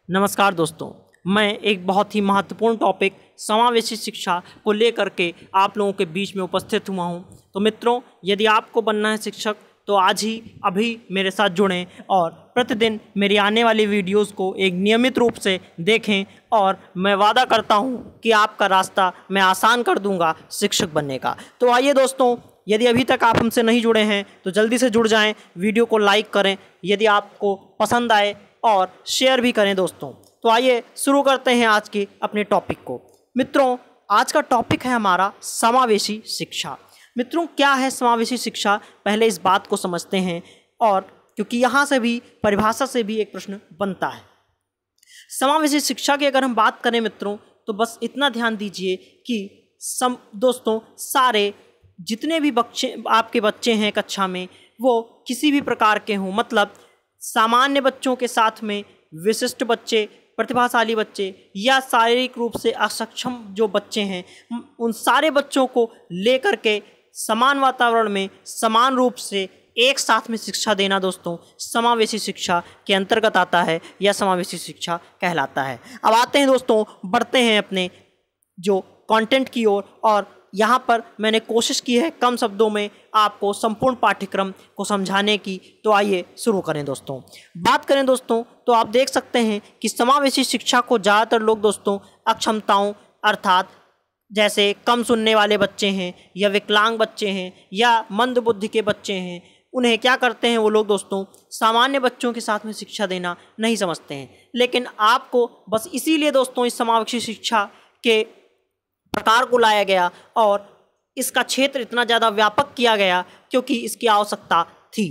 नमस्कार दोस्तों, मैं एक बहुत ही महत्वपूर्ण टॉपिक समावेशी शिक्षा को लेकर के आप लोगों के बीच में उपस्थित हुआ हूं। तो मित्रों, यदि आपको बनना है शिक्षक तो आज ही अभी मेरे साथ जुड़ें और प्रतिदिन मेरी आने वाली वीडियोस को एक नियमित रूप से देखें और मैं वादा करता हूं कि आपका रास्ता मैं आसान कर दूंगा शिक्षक बनने का। तो आइए दोस्तों, यदि अभी तक आप हमसे नहीं जुड़े हैं तो जल्दी से जुड़ जाएं, वीडियो को लाइक करें यदि आपको पसंद आए और शेयर भी करें दोस्तों। तो आइए शुरू करते हैं आज के अपने टॉपिक को। मित्रों, आज का टॉपिक है हमारा समावेशी शिक्षा। मित्रों, क्या है समावेशी शिक्षा, पहले इस बात को समझते हैं, और क्योंकि यहाँ से भी परिभाषा से भी एक प्रश्न बनता है। समावेशी शिक्षा की अगर हम बात करें मित्रों, तो बस इतना ध्यान दीजिए कि दोस्तों सारे जितने भी आपके बच्चे हैं कक्षा में, वो किसी भी प्रकार के हों, मतलब सामान्य बच्चों के साथ में विशिष्ट बच्चे, प्रतिभाशाली बच्चे या शारीरिक रूप से अक्षम जो बच्चे हैं, उन सारे बच्चों को लेकर के समान वातावरण में समान रूप से एक साथ में शिक्षा देना दोस्तों समावेशी शिक्षा के अंतर्गत आता है या समावेशी शिक्षा कहलाता है। अब आते हैं दोस्तों, बढ़ते हैं अपने जो कंटेंट की ओर, और यहाँ पर मैंने कोशिश की है कम शब्दों में आपको संपूर्ण पाठ्यक्रम को समझाने की। तो आइए शुरू करें दोस्तों। बात करें दोस्तों तो आप देख सकते हैं कि समावेशी शिक्षा को ज़्यादातर लोग दोस्तों अक्षमताओं, अर्थात जैसे कम सुनने वाले बच्चे हैं या विकलांग बच्चे हैं या मंद बुद्धि के बच्चे हैं, उन्हें क्या करते हैं वो लोग दोस्तों सामान्य बच्चों के साथ में शिक्षा देना नहीं समझते हैं। लेकिन आपको बस इसीलिए दोस्तों इस समावेशी शिक्षा के प्रकार को लाया गया और इसका क्षेत्र इतना ज़्यादा व्यापक किया गया क्योंकि इसकी आवश्यकता थी।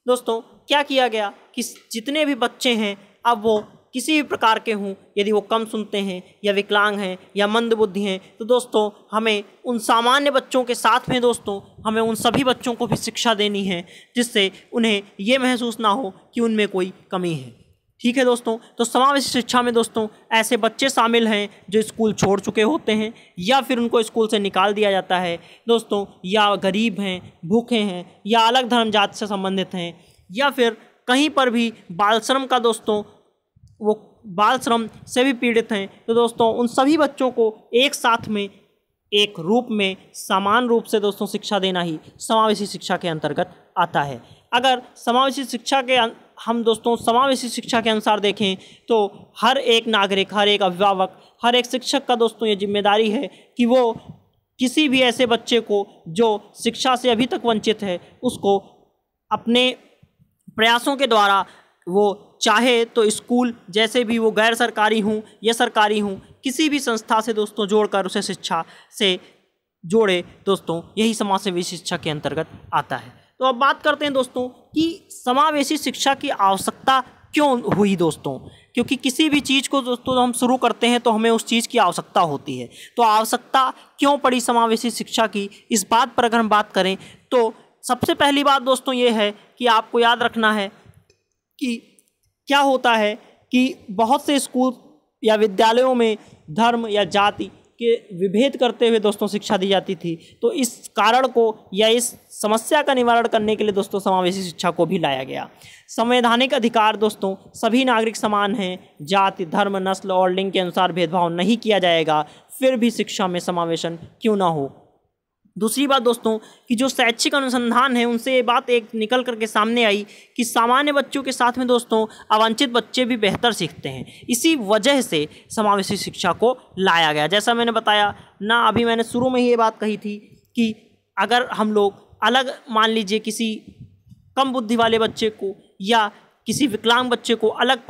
दोस्तों क्या किया गया कि जितने भी बच्चे हैं, अब वो किसी भी प्रकार के हों, यदि वो कम सुनते हैं या विकलांग हैं या मंदबुद्धि हैं, तो दोस्तों हमें उन सामान्य बच्चों के साथ में दोस्तों हमें उन सभी बच्चों को भी शिक्षा देनी है, जिससे उन्हें ये महसूस ना हो कि उनमें कोई कमी है। ठीक है दोस्तों, तो समावेशी शिक्षा में दोस्तों ऐसे बच्चे शामिल हैं जो स्कूल छोड़ चुके होते हैं या फिर उनको स्कूल से निकाल दिया जाता है दोस्तों, या गरीब हैं, भूखे हैं, या अलग धर्म जाति से संबंधित हैं, या फिर कहीं पर भी बाल श्रम का दोस्तों वो बाल श्रम से भी पीड़ित हैं। तो दोस्तों उन सभी बच्चों को एक साथ में एक रूप में समान रूप से दोस्तों शिक्षा देना ही समावेशी शिक्षा के अंतर्गत आता है। अगर समावेशी शिक्षा के हम दोस्तों समावेशी शिक्षा के अनुसार देखें तो हर एक नागरिक, हर एक अभिभावक, हर एक शिक्षक का दोस्तों ये जिम्मेदारी है कि वो किसी भी ऐसे बच्चे को जो शिक्षा से अभी तक वंचित है उसको अपने प्रयासों के द्वारा, वो चाहे तो स्कूल जैसे भी वो गैर सरकारी हों या सरकारी हों, किसी भी संस्था से दोस्तों जोड़कर उसे शिक्षा से जोड़े दोस्तों, यही समावेशी शिक्षा के अंतर्गत आता है। तो अब बात करते हैं दोस्तों कि समावेशी शिक्षा की आवश्यकता क्यों हुई दोस्तों, क्योंकि किसी भी चीज़ को दोस्तों हम शुरू करते हैं तो हमें उस चीज़ की आवश्यकता होती है। तो आवश्यकता क्यों पड़ी समावेशी शिक्षा की, इस बात पर अगर हम बात करें तो सबसे पहली बात दोस्तों ये है कि आपको याद रखना है कि क्या होता है कि बहुत से स्कूल या विद्यालयों में धर्म या जाति के विभेद करते हुए दोस्तों शिक्षा दी जाती थी। तो इस कारण को या इस समस्या का निवारण करने के लिए दोस्तों समावेशी शिक्षा को भी लाया गया। संवैधानिक अधिकार दोस्तों, सभी नागरिक समान हैं, जाति, धर्म, नस्ल और लिंग के अनुसार भेदभाव नहीं किया जाएगा, फिर भी शिक्षा में समावेशन क्यों ना हो। दूसरी बात दोस्तों कि जो शैक्षिक अनुसंधान है उनसे ये बात एक निकल करके सामने आई कि सामान्य बच्चों के साथ में दोस्तों अवांछित बच्चे भी बेहतर सीखते हैं। इसी वजह से समावेशी शिक्षा को लाया गया। जैसा मैंने बताया ना, अभी मैंने शुरू में ही ये बात कही थी कि अगर हम लोग अलग मान लीजिए किसी कम बुद्धि वाले बच्चे को या किसी विकलांग बच्चे को अलग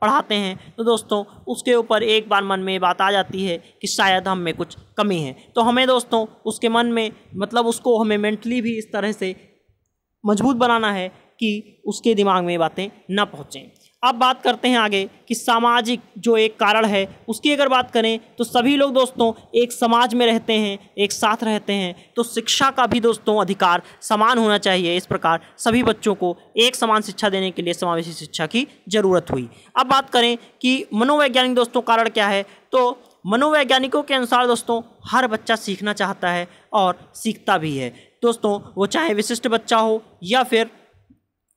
पढ़ाते हैं तो दोस्तों उसके ऊपर एक बार मन में ये बात आ जाती है कि शायद हम में कुछ कमी है। तो हमें दोस्तों उसके मन में, मतलब उसको हमें मेंटली भी इस तरह से मजबूत बनाना है कि उसके दिमाग में ये बातें ना पहुँचें। अब बात करते हैं आगे कि सामाजिक जो एक कारण है उसकी अगर बात करें तो सभी लोग दोस्तों एक समाज में रहते हैं, एक साथ रहते हैं, तो शिक्षा का भी दोस्तों अधिकार समान होना चाहिए। इस प्रकार सभी बच्चों को एक समान शिक्षा देने के लिए समावेशी शिक्षा की ज़रूरत हुई। अब बात करें कि मनोवैज्ञानिक दोस्तों कारण क्या है, तो मनोवैज्ञानिकों के अनुसार दोस्तों हर बच्चा सीखना चाहता है और सीखता भी है दोस्तों, वो चाहे विशिष्ट बच्चा हो या फिर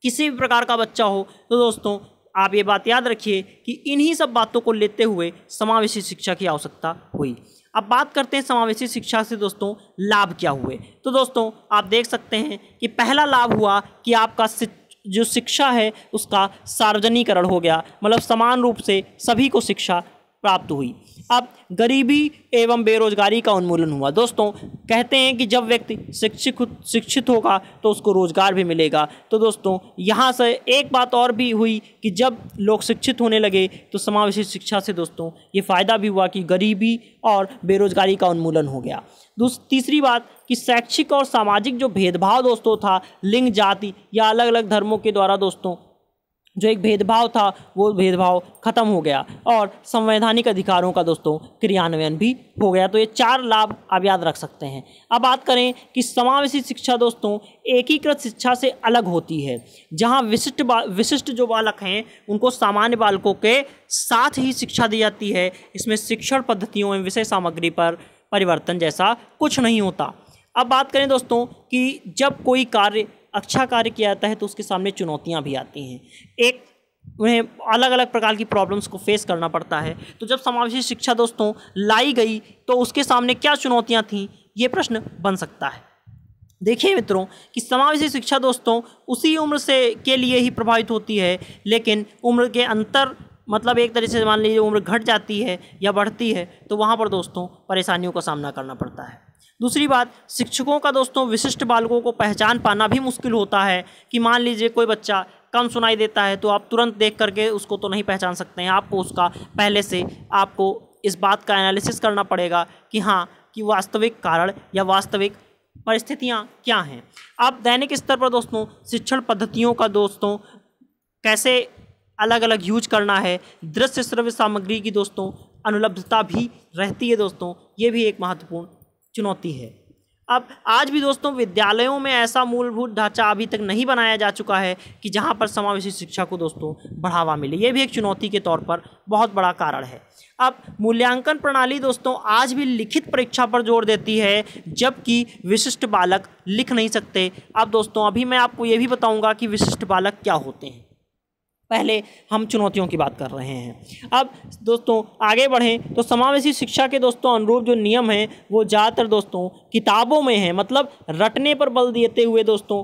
किसी भी प्रकार का बच्चा हो। तो दोस्तों आप ये बात याद रखिए कि इन्हीं सब बातों को लेते हुए समावेशी शिक्षा की आवश्यकता हुई। अब बात करते हैं समावेशी शिक्षा से दोस्तों लाभ क्या हुए। तो दोस्तों आप देख सकते हैं कि पहला लाभ हुआ कि आपका जो शिक्षा है उसका सार्वजनिकरण हो गया, मतलब समान रूप से सभी को शिक्षा प्राप्त हुई। अब गरीबी एवं बेरोजगारी का उन्मूलन हुआ। दोस्तों कहते हैं कि जब व्यक्ति शिक्षित होगा तो उसको रोजगार भी मिलेगा। तो दोस्तों यहाँ से एक बात और भी हुई कि जब लोग शिक्षित होने लगे तो समावेशी शिक्षा से दोस्तों ये फ़ायदा भी हुआ कि गरीबी और बेरोजगारी का उन्मूलन हो गया। तीसरी बात कि शैक्षिक और सामाजिक जो भेदभाव दोस्तों था, लिंग, जाति या अलग अलग धर्मों के द्वारा दोस्तों जो एक भेदभाव था वो भेदभाव खत्म हो गया और संवैधानिक अधिकारों का दोस्तों क्रियान्वयन भी हो गया। तो ये 4 लाभ आप याद रख सकते हैं। अब बात करें कि समावेशी शिक्षा दोस्तों एकीकृत शिक्षा से अलग होती है, जहां विशिष्ट जो बालक हैं उनको सामान्य बालकों के साथ ही शिक्षा दी जाती है। इसमें शिक्षण पद्धतियों एवं विषय सामग्री पर परिवर्तन जैसा कुछ नहीं होता। अब बात करें दोस्तों कि जब कोई कार्य अच्छा कार्य किया जाता है तो उसके सामने चुनौतियां भी आती हैं, एक उन्हें अलग अलग प्रकार की प्रॉब्लम्स को फेस करना पड़ता है। तो जब समावेशी शिक्षा दोस्तों लाई गई तो उसके सामने क्या चुनौतियां थीं, ये प्रश्न बन सकता है। देखिए मित्रों कि समावेशी शिक्षा दोस्तों उसी उम्र से के लिए ही प्रभावित होती है, लेकिन उम्र के अंतर मतलब एक तरीके से मान लीजिए उम्र घट जाती है या बढ़ती है तो वहाँ पर दोस्तों परेशानियों का सामना करना पड़ता है। दूसरी बात, शिक्षकों का दोस्तों विशिष्ट बालकों को पहचान पाना भी मुश्किल होता है कि मान लीजिए कोई बच्चा कम सुनाई देता है तो आप तुरंत देख करके उसको तो नहीं पहचान सकते हैं, आपको उसका पहले से आपको इस बात का एनालिसिस करना पड़ेगा कि हाँ कि वास्तविक कारण या वास्तविक परिस्थितियाँ क्या हैं। आप दैनिक स्तर पर दोस्तों शिक्षण पद्धतियों का दोस्तों कैसे अलग अलग यूज करना है, दृश्य श्रव्य सामग्री की दोस्तों अनुपलब्धता भी रहती है दोस्तों, ये भी एक महत्वपूर्ण चुनौती है। अब आज भी दोस्तों विद्यालयों में ऐसा मूलभूत ढांचा अभी तक नहीं बनाया जा चुका है कि जहां पर समावेशी शिक्षा को दोस्तों बढ़ावा मिले, ये भी एक चुनौती के तौर पर बहुत बड़ा कारण है। अब मूल्यांकन प्रणाली दोस्तों आज भी लिखित परीक्षा पर जोर देती है, जबकि विशिष्ट बालक लिख नहीं सकते। अब दोस्तों अभी मैं आपको ये भी बताऊंगा कि विशिष्ट बालक क्या होते हैं, पहले हम चुनौतियों की बात कर रहे हैं। अब दोस्तों आगे बढ़ें तो समावेशी शिक्षा के दोस्तों अनुरूप जो नियम हैं वो ज़्यादातर दोस्तों किताबों में है, मतलब रटने पर बल देते हुए दोस्तों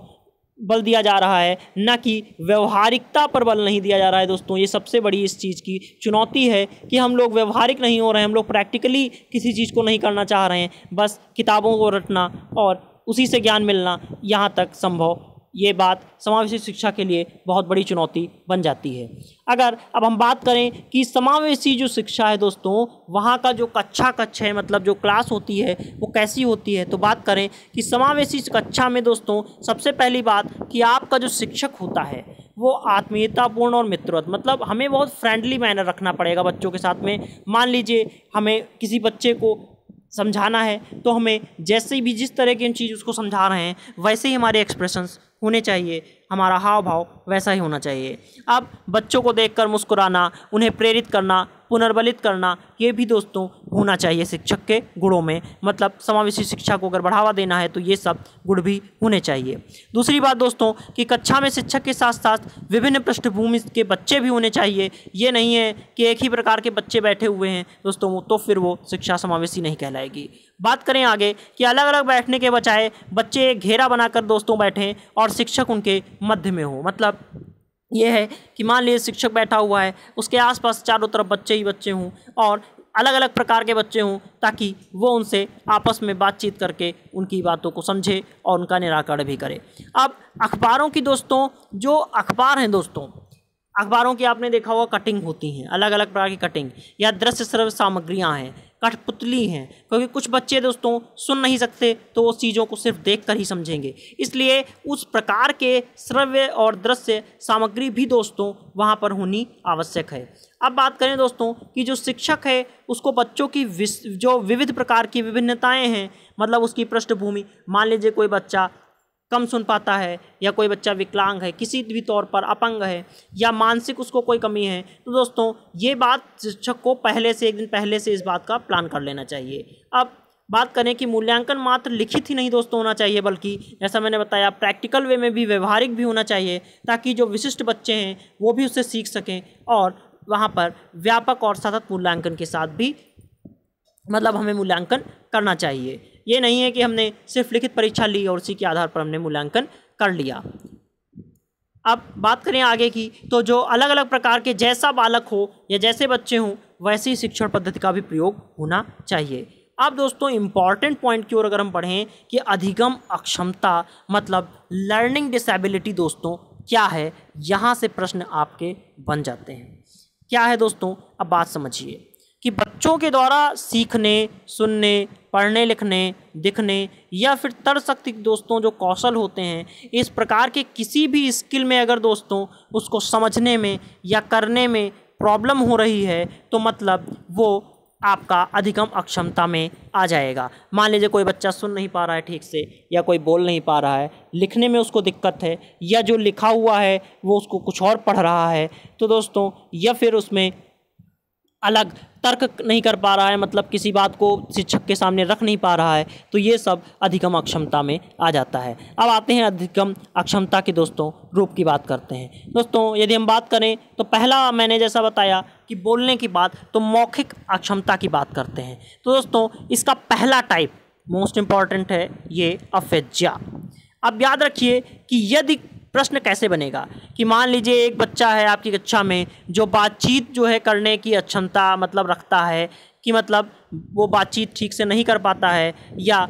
बल दिया जा रहा है, न कि व्यवहारिकता पर बल नहीं दिया जा रहा है। दोस्तों ये सबसे बड़ी इस चीज़ की चुनौती है कि हम लोग व्यवहारिक नहीं हो रहे हैं, हम लोग प्रैक्टिकली किसी चीज़ को नहीं करना चाह रहे हैं, बस किताबों को रटना और उसी से ज्ञान मिलना यहाँ तक संभव, ये बात समावेशी शिक्षा के लिए बहुत बड़ी चुनौती बन जाती है। अगर अब हम बात करें कि समावेशी जो शिक्षा है दोस्तों वहाँ का जो कक्ष है, मतलब जो क्लास होती है वो कैसी होती है, तो बात करें कि समावेशी कक्षा में दोस्तों सबसे पहली बात कि आपका जो शिक्षक होता है वो आत्मीयतापूर्ण और मित्रवत, मतलब हमें बहुत फ्रेंडली मैनर रखना पड़ेगा बच्चों के साथ में। मान लीजिए हमें किसी बच्चे को समझाना है तो हमें जैसे भी जिस तरह की हम चीज़ उसको समझा रहे हैं वैसे ही हमारे एक्सप्रेशंस होने चाहिए, हमारा हाव भाव वैसा ही होना चाहिए। अब बच्चों को देखकर मुस्कुराना, उन्हें प्रेरित करना, पुनर्बलित करना, ये भी दोस्तों होना चाहिए शिक्षक के गुणों में, मतलब समावेशी शिक्षा को अगर बढ़ावा देना है तो ये सब गुण भी होने चाहिए। दूसरी बात दोस्तों कि कक्षा में शिक्षक के साथ साथ विभिन्न पृष्ठभूमि के बच्चे भी होने चाहिए। ये नहीं है कि एक ही प्रकार के बच्चे बैठे हुए हैं दोस्तों तो फिर वो शिक्षा समावेशी नहीं कहलाएगी। बात करें आगे कि अलग अलग बैठने के बजाय बच्चे घेरा बनाकर दोस्तों बैठें और शिक्षक उनके मध्य में हो, मतलब ये है कि मान लीजिए शिक्षक बैठा हुआ है, उसके आसपास चारों तरफ बच्चे ही बच्चे हों और अलग अलग प्रकार के बच्चे हों, ताकि वो उनसे आपस में बातचीत करके उनकी बातों को समझे और उनका निराकरण भी करे। अब अखबारों की दोस्तों जो अखबार हैं दोस्तों, अखबारों की आपने देखा होगा कटिंग होती हैं, अलग अलग प्रकार की कटिंग या दृश्य श्रव्य सामग्रियाँ हैं, कठपुतली हैं, क्योंकि कुछ बच्चे दोस्तों सुन नहीं सकते तो वो चीज़ों को सिर्फ देखकर ही समझेंगे, इसलिए उस प्रकार के श्रव्य और दृश्य सामग्री भी दोस्तों वहाँ पर होनी आवश्यक है। अब बात करें दोस्तों कि जो शिक्षक है उसको बच्चों की जो विविध प्रकार की विभिन्नताएं हैं, मतलब उसकी पृष्ठभूमि, मान लीजिए कोई बच्चा कम सुन पाता है या कोई बच्चा विकलांग है, किसी भी तौर पर अपंग है या मानसिक उसको कोई कमी है, तो दोस्तों ये बात शिक्षक को पहले से एक दिन पहले से इस बात का प्लान कर लेना चाहिए। अब बात करें कि मूल्यांकन मात्र लिखित ही नहीं दोस्तों होना चाहिए, बल्कि जैसा मैंने बताया प्रैक्टिकल वे में भी, व्यवहारिक भी होना चाहिए, ताकि जो विशिष्ट बच्चे हैं वो भी उससे सीख सकें। और वहाँ पर व्यापक और सतत मूल्यांकन के साथ भी मतलब हमें मूल्यांकन करना चाहिए। ये नहीं है कि हमने सिर्फ लिखित परीक्षा ली और उसी के आधार पर हमने मूल्यांकन कर लिया। अब बात करें आगे की, तो जो अलग अलग प्रकार के जैसा बालक हो या जैसे बच्चे हों वैसी शिक्षण पद्धति का भी प्रयोग होना चाहिए। अब दोस्तों इम्पॉर्टेंट पॉइंट की ओर अगर हम पढ़ें कि अधिगम अक्षमता मतलब लर्निंग डिसेबिलिटी दोस्तों क्या है, यहाँ से प्रश्न आपके बन जाते हैं। क्या है दोस्तों, अब बात समझिए कि बच्चों के द्वारा सीखने, सुनने, पढ़ने लिखने, दिखने या फिर तर्कशक्ति दोस्तों जो कौशल होते हैं, इस प्रकार के किसी भी स्किल में अगर दोस्तों उसको समझने में या करने में प्रॉब्लम हो रही है तो मतलब वो आपका अधिगम अक्षमता में आ जाएगा। मान लीजिए कोई बच्चा सुन नहीं पा रहा है ठीक से, या कोई बोल नहीं पा रहा है, लिखने में उसको दिक्कत है, या जो लिखा हुआ है वो उसको कुछ और पढ़ रहा है तो दोस्तों, या फिर उसमें अलग तर्क नहीं कर पा रहा है, मतलब किसी बात को शिक्षक के सामने रख नहीं पा रहा है, तो ये सब अधिगम अक्षमता में आ जाता है। अब आते हैं अधिगम अक्षमता के दोस्तों रूप की बात करते हैं। दोस्तों यदि हम बात करें तो पहला मैंने जैसा बताया कि बोलने की बात, तो मौखिक अक्षमता की बात करते हैं। तो दोस्तों इसका पहला टाइप मोस्ट इम्पॉर्टेंट है ये अफेज्या। अब याद रखिए कि यदि प्रश्न कैसे बनेगा कि मान लीजिए एक बच्चा है आपकी कक्षा में जो बातचीत जो है करने की अक्षमता मतलब रखता है, कि मतलब वो बातचीत ठीक से नहीं कर पाता है या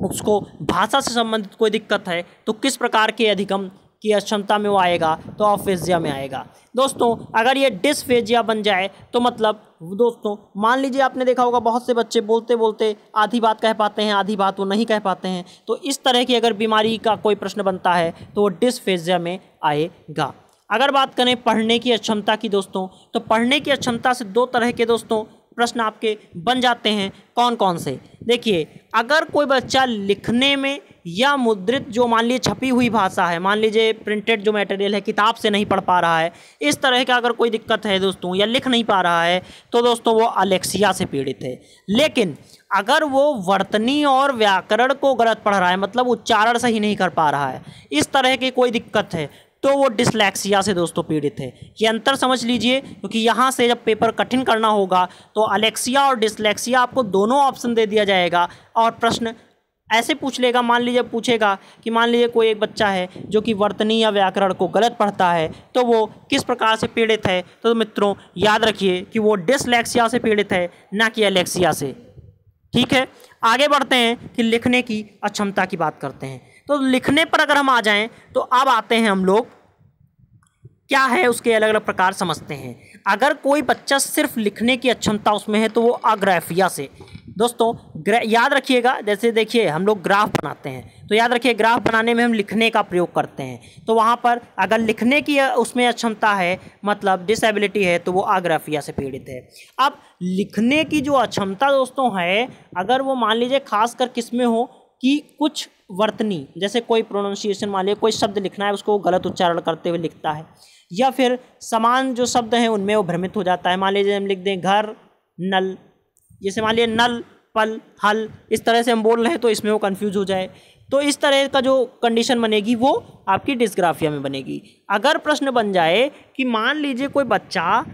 उसको भाषा से संबंधित कोई दिक्कत है, तो किस प्रकार के अधिगम की अक्षमता में वो आएगा, तो अफेजिया में आएगा। दोस्तों अगर ये डिस्फेजिया बन जाए तो मतलब दोस्तों मान लीजिए आपने देखा होगा बहुत से बच्चे बोलते बोलते आधी बात कह पाते हैं, आधी बात वो नहीं कह पाते हैं, तो इस तरह की अगर बीमारी का कोई प्रश्न बनता है तो वो डिस्फेजिया में आएगा। अगर बात करें पढ़ने की अक्षमता की दोस्तों, तो पढ़ने की अक्षमता से दो तरह के दोस्तों प्रश्न आपके बन जाते हैं। कौन कौन से, देखिए अगर कोई बच्चा लिखने में या मुद्रित जो मान लीजिए छपी हुई भाषा है, मान लीजिए प्रिंटेड जो मटेरियल है किताब से नहीं पढ़ पा रहा है, इस तरह का अगर कोई दिक्कत है दोस्तों या लिख नहीं पा रहा है, तो दोस्तों वो अलेक्सिया से पीड़ित है। लेकिन अगर वो वर्तनी और व्याकरण को गलत पढ़ रहा है, मतलब उच्चारण सही नहीं कर पा रहा है, इस तरह की कोई दिक्कत है, तो वो डिसलेक्सिया से दोस्तों पीड़ित है। ये अंतर समझ लीजिए, क्योंकि यहाँ से जब पेपर कठिन करना होगा तो अलेक्सिया और डिसलेक्सिया आपको दोनों ऑप्शन दे दिया जाएगा और प्रश्न ऐसे पूछ लेगा। मान लीजिए पूछेगा कि मान लीजिए कोई एक बच्चा है जो कि वर्तनी या व्याकरण को गलत पढ़ता है, तो वो किस प्रकार से पीड़ित है, तो मित्रों याद रखिए कि वो डिसलेक्सिया से पीड़ित है, ना कि अलेक्सिया से। ठीक है, आगे बढ़ते हैं कि लिखने की अक्षमता की बात करते हैं। तो लिखने पर अगर हम आ जाएं तो अब आते हैं हम लोग क्या है उसके अलग अलग प्रकार समझते हैं। अगर कोई बच्चा सिर्फ लिखने की अक्षमता उसमें है तो वो अग्राफिया से। दोस्तों याद रखिएगा, जैसे देखिए हम लोग ग्राफ बनाते हैं, तो याद रखिए ग्राफ बनाने में हम लिखने का प्रयोग करते हैं, तो वहाँ पर अगर लिखने की उसमें अक्षमता है मतलब डिसेबिलिटी है, तो वो अग्राफिया से पीड़ित है। अब लिखने की जो अक्षमता दोस्तों है, अगर वो मान लीजिए खासकर किस में हो कि कुछ वर्तनी, जैसे कोई प्रोनाउंसिएशन मान लीजिए कोई शब्द लिखना है उसको गलत उच्चारण करते हुए लिखता है, या फिर समान जो शब्द हैं उनमें वो भ्रमित हो जाता है। मान लीजिए हम लिख दें घर नल, जैसे मान लीजिए नल पल हल, इस तरह से हम बोल रहे हैं तो इसमें वो कंफ्यूज हो जाए, तो इस तरह का जो कंडीशन बनेगी वो आपकी डिस्ग्राफिया में बनेगी। अगर प्रश्न बन जाए कि मान लीजिए कोई बच्चा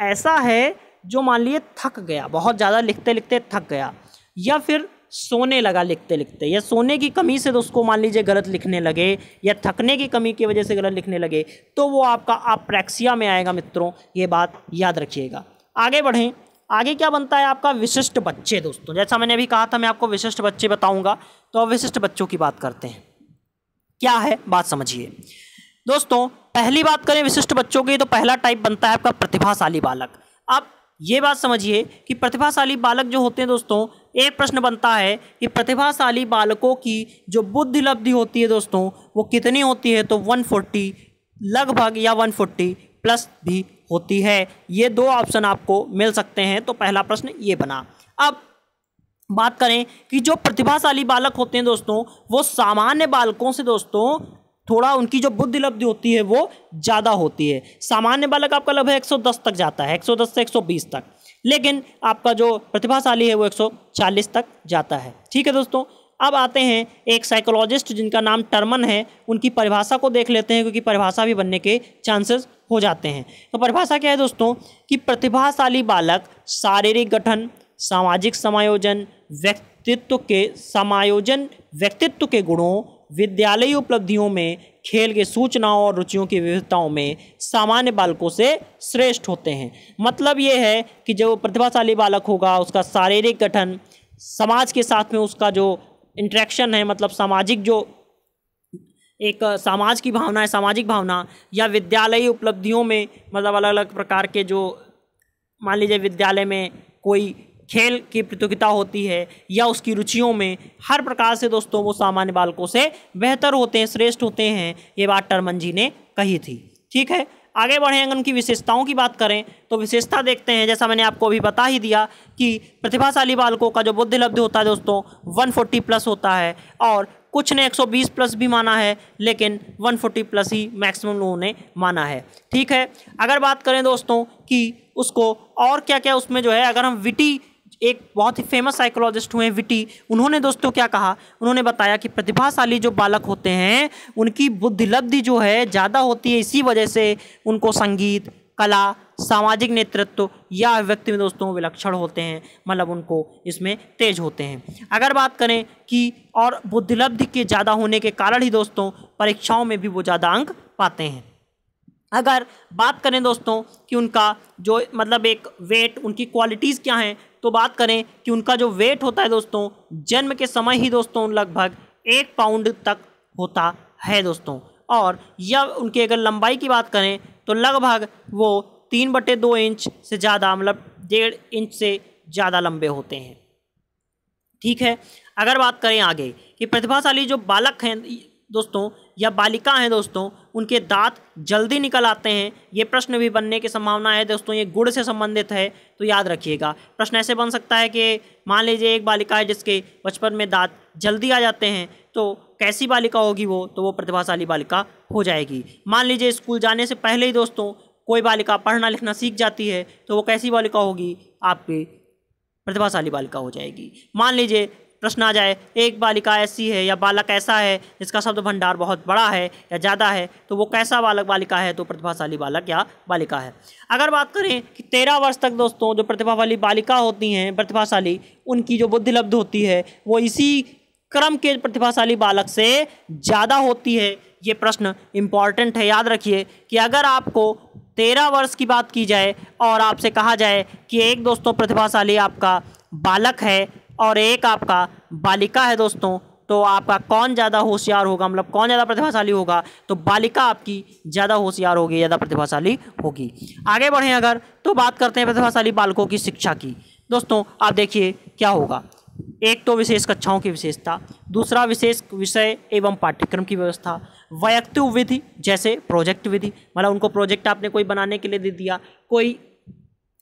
ऐसा है जो मान लीजिए थक गया, बहुत ज़्यादा लिखते लिखते थक गया, या फिर सोने लगा लिखते लिखते, या सोने की कमी से उसको मान लीजिए गलत लिखने लगे, या थकने की कमी की वजह से गलत लिखने लगे, तो वो आपका अप्रैक्सिया में आएगा। मित्रों ये बात याद रखिएगा। आगे बढ़ें, आगे क्या बनता है आपका विशिष्ट बच्चे। दोस्तों जैसा मैंने अभी कहा था मैं आपको विशिष्ट बच्चे बताऊंगा, तो अब विशिष्ट बच्चों की बात करते हैं। क्या है बात समझिए दोस्तों। पहली बात करें विशिष्ट बच्चों की, तो पहला टाइप बनता है आपका प्रतिभाशाली बालक। अब ये बात समझिए कि प्रतिभाशाली बालक जो होते हैं दोस्तों, एक प्रश्न बनता है कि प्रतिभाशाली बालकों की जो बुद्धि लब्धि होती है दोस्तों वो कितनी होती है, तो 140 लगभग या 140 प्लस भी होती है। ये दो ऑप्शन आपको मिल सकते हैं, तो पहला प्रश्न ये बना। अब बात करें कि जो प्रतिभाशाली बालक होते हैं दोस्तों वो सामान्य बालकों से दोस्तों थोड़ा उनकी जो बुद्धि लब्धि होती है वो ज़्यादा होती है। सामान्य बालक आपका लगभग 110 तक जाता है, 110 से 120 तक, लेकिन आपका जो प्रतिभाशाली है वो 140 तक जाता है। ठीक है दोस्तों, अब आते हैं एक साइकोलॉजिस्ट जिनका नाम टर्मन है, उनकी परिभाषा को देख लेते हैं, क्योंकि परिभाषा भी बनने के चांसेस हो जाते हैं। तो परिभाषा क्या है दोस्तों कि प्रतिभाशाली बालक शारीरिक गठन, सामाजिक समायोजन, व्यक्तित्व के गुणों, विद्यालयी उपलब्धियों में, खेल के सूचनाओं और रुचियों की विविधताओं में सामान्य बालकों से श्रेष्ठ होते हैं। मतलब ये है कि जो प्रतिभाशाली बालक होगा उसका शारीरिक गठन, समाज के साथ में उसका जो इंटरेक्शन है, मतलब सामाजिक जो एक समाज की भावना है, सामाजिक भावना, या विद्यालयी उपलब्धियों में, मतलब अलग अलग प्रकार के जो मान लीजिए विद्यालय में कोई खेल की प्रतियोगिता होती है या उसकी रुचियों में, हर प्रकार से दोस्तों वो सामान्य बालकों से बेहतर होते हैं, श्रेष्ठ होते हैं। ये बात टर्मन जी ने कही थी। ठीक है, आगे बढ़े, अगर उनकी विशेषताओं की बात करें तो विशेषता देखते हैं। जैसा मैंने आपको अभी बता ही दिया कि प्रतिभाशाली बालकों का जो बुद्धिलब्धि होता है दोस्तों 140 प्लस होता है, और कुछ ने 120 प्लस भी माना है, लेकिन 140 प्लस ही मैक्सिमम लोगों ने माना है। ठीक है, अगर बात करें दोस्तों कि उसको और क्या क्या उसमें जो है, अगर हम विटी, एक बहुत ही फेमस साइकोलॉजिस्ट हुए विटी, उन्होंने दोस्तों क्या कहा, उन्होंने बताया कि प्रतिभाशाली जो बालक होते हैं उनकी बुद्धिलब्धि जो है ज़्यादा होती है, इसी वजह से उनको संगीत, कला, सामाजिक नेतृत्व या व्यक्ति में दोस्तों विलक्षण होते हैं, मतलब उनको इसमें तेज होते हैं। अगर बात करें कि और बुद्धिलब्धि के ज़्यादा होने के कारण ही दोस्तों परीक्षाओं में भी वो ज़्यादा अंक पाते हैं। अगर बात करें दोस्तों कि उनका जो मतलब एक वेट, उनकी क्वालिटीज़ क्या हैं, तो बात करें कि उनका जो वेट होता है दोस्तों जन्म के समय ही दोस्तों लगभग 1 पाउंड तक होता है दोस्तों, और या उनकी अगर लंबाई की बात करें तो लगभग वो 3/2 इंच से ज़्यादा, मतलब 1.5 इंच से ज़्यादा लंबे होते हैं। ठीक है, अगर बात करें आगे कि प्रतिभाशाली जो बालक हैं दोस्तों या बालिका हैं दोस्तों, उनके दांत जल्दी निकल आते हैं। ये प्रश्न भी बनने की संभावना है दोस्तों, ये गुण से संबंधित है, तो याद रखिएगा। प्रश्न ऐसे बन सकता है कि मान लीजिए एक बालिका है जिसके बचपन में दांत जल्दी आ जाते हैं, तो कैसी बालिका होगी वो, तो वो प्रतिभाशाली बालिका हो जाएगी। मान लीजिए स्कूल जाने से पहले ही दोस्तों कोई बालिका पढ़ना लिखना सीख जाती है, तो वो कैसी बालिका होगी, आपकी प्रतिभाशाली बालिका हो जाएगी। मान लीजिए प्रश्न आ जाए, एक बालिका ऐसी है या बालक ऐसा है जिसका शब्द भंडार बहुत बड़ा है या ज़्यादा है, तो वो कैसा बालक बालिका है, तो प्रतिभाशाली बालक या बालिका है। अगर बात करें कि 13 वर्ष तक दोस्तों जो प्रतिभा वाली बालिका होती हैं प्रतिभाशाली, उनकी जो बुद्धिलब्ध होती है वो इसी क्रम के प्रतिभाशाली बालक से ज़्यादा होती है। ये प्रश्न इम्पॉर्टेंट है, याद रखिए कि अगर आपको 13 वर्ष की बात की जाए और आपसे कहा जाए कि एक दोस्तों प्रतिभाशाली आपका बालक है और एक आपका बालिका है दोस्तों, तो आपका कौन ज़्यादा होशियार होगा, मतलब कौन ज़्यादा प्रतिभाशाली होगा, तो बालिका आपकी ज़्यादा होशियार होगी, ज़्यादा प्रतिभाशाली होगी। आगे बढ़ें अगर, तो बात करते हैं प्रतिभाशाली बालकों की शिक्षा की। दोस्तों आप देखिए क्या होगा, एक तो विशेष कक्षाओं की विशेषता, दूसरा विशेष विषय एवं पाठ्यक्रम की व्यवस्था, वैयक्तिक विधि जैसे प्रोजेक्ट विधि, मतलब उनको प्रोजेक्ट आपने कोई बनाने के लिए दे दिया, कोई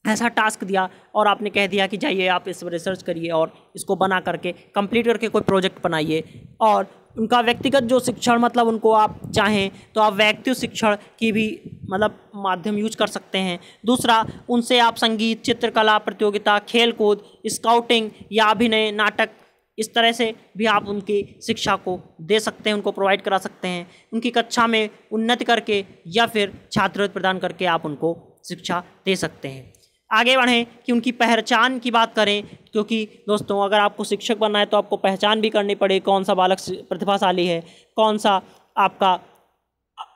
ऐसा टास्क दिया और आपने कह दिया कि जाइए आप इस पर रिसर्च करिए और इसको बना करके कंप्लीट करके कोई प्रोजेक्ट बनाइए। और उनका व्यक्तिगत जो शिक्षण, मतलब उनको आप चाहें तो आप व्यक्तिगत शिक्षण की भी मतलब माध्यम यूज कर सकते हैं। दूसरा, उनसे आप संगीत, चित्रकला प्रतियोगिता, खेलकूद, स्काउटिंग या अभिनय, नाटक, इस तरह से भी आप उनकी शिक्षा को दे सकते हैं, उनको प्रोवाइड करा सकते हैं। उनकी कक्षा में उन्नति करके या फिर छात्रवृत्ति प्रदान करके आप उनको शिक्षा दे सकते हैं। आगे बढ़ें कि उनकी पहचान की बात करें, क्योंकि दोस्तों अगर आपको शिक्षक बनना है तो आपको पहचान भी करनी पड़ेगी, कौन सा बालक प्रतिभाशाली है, कौन सा आपका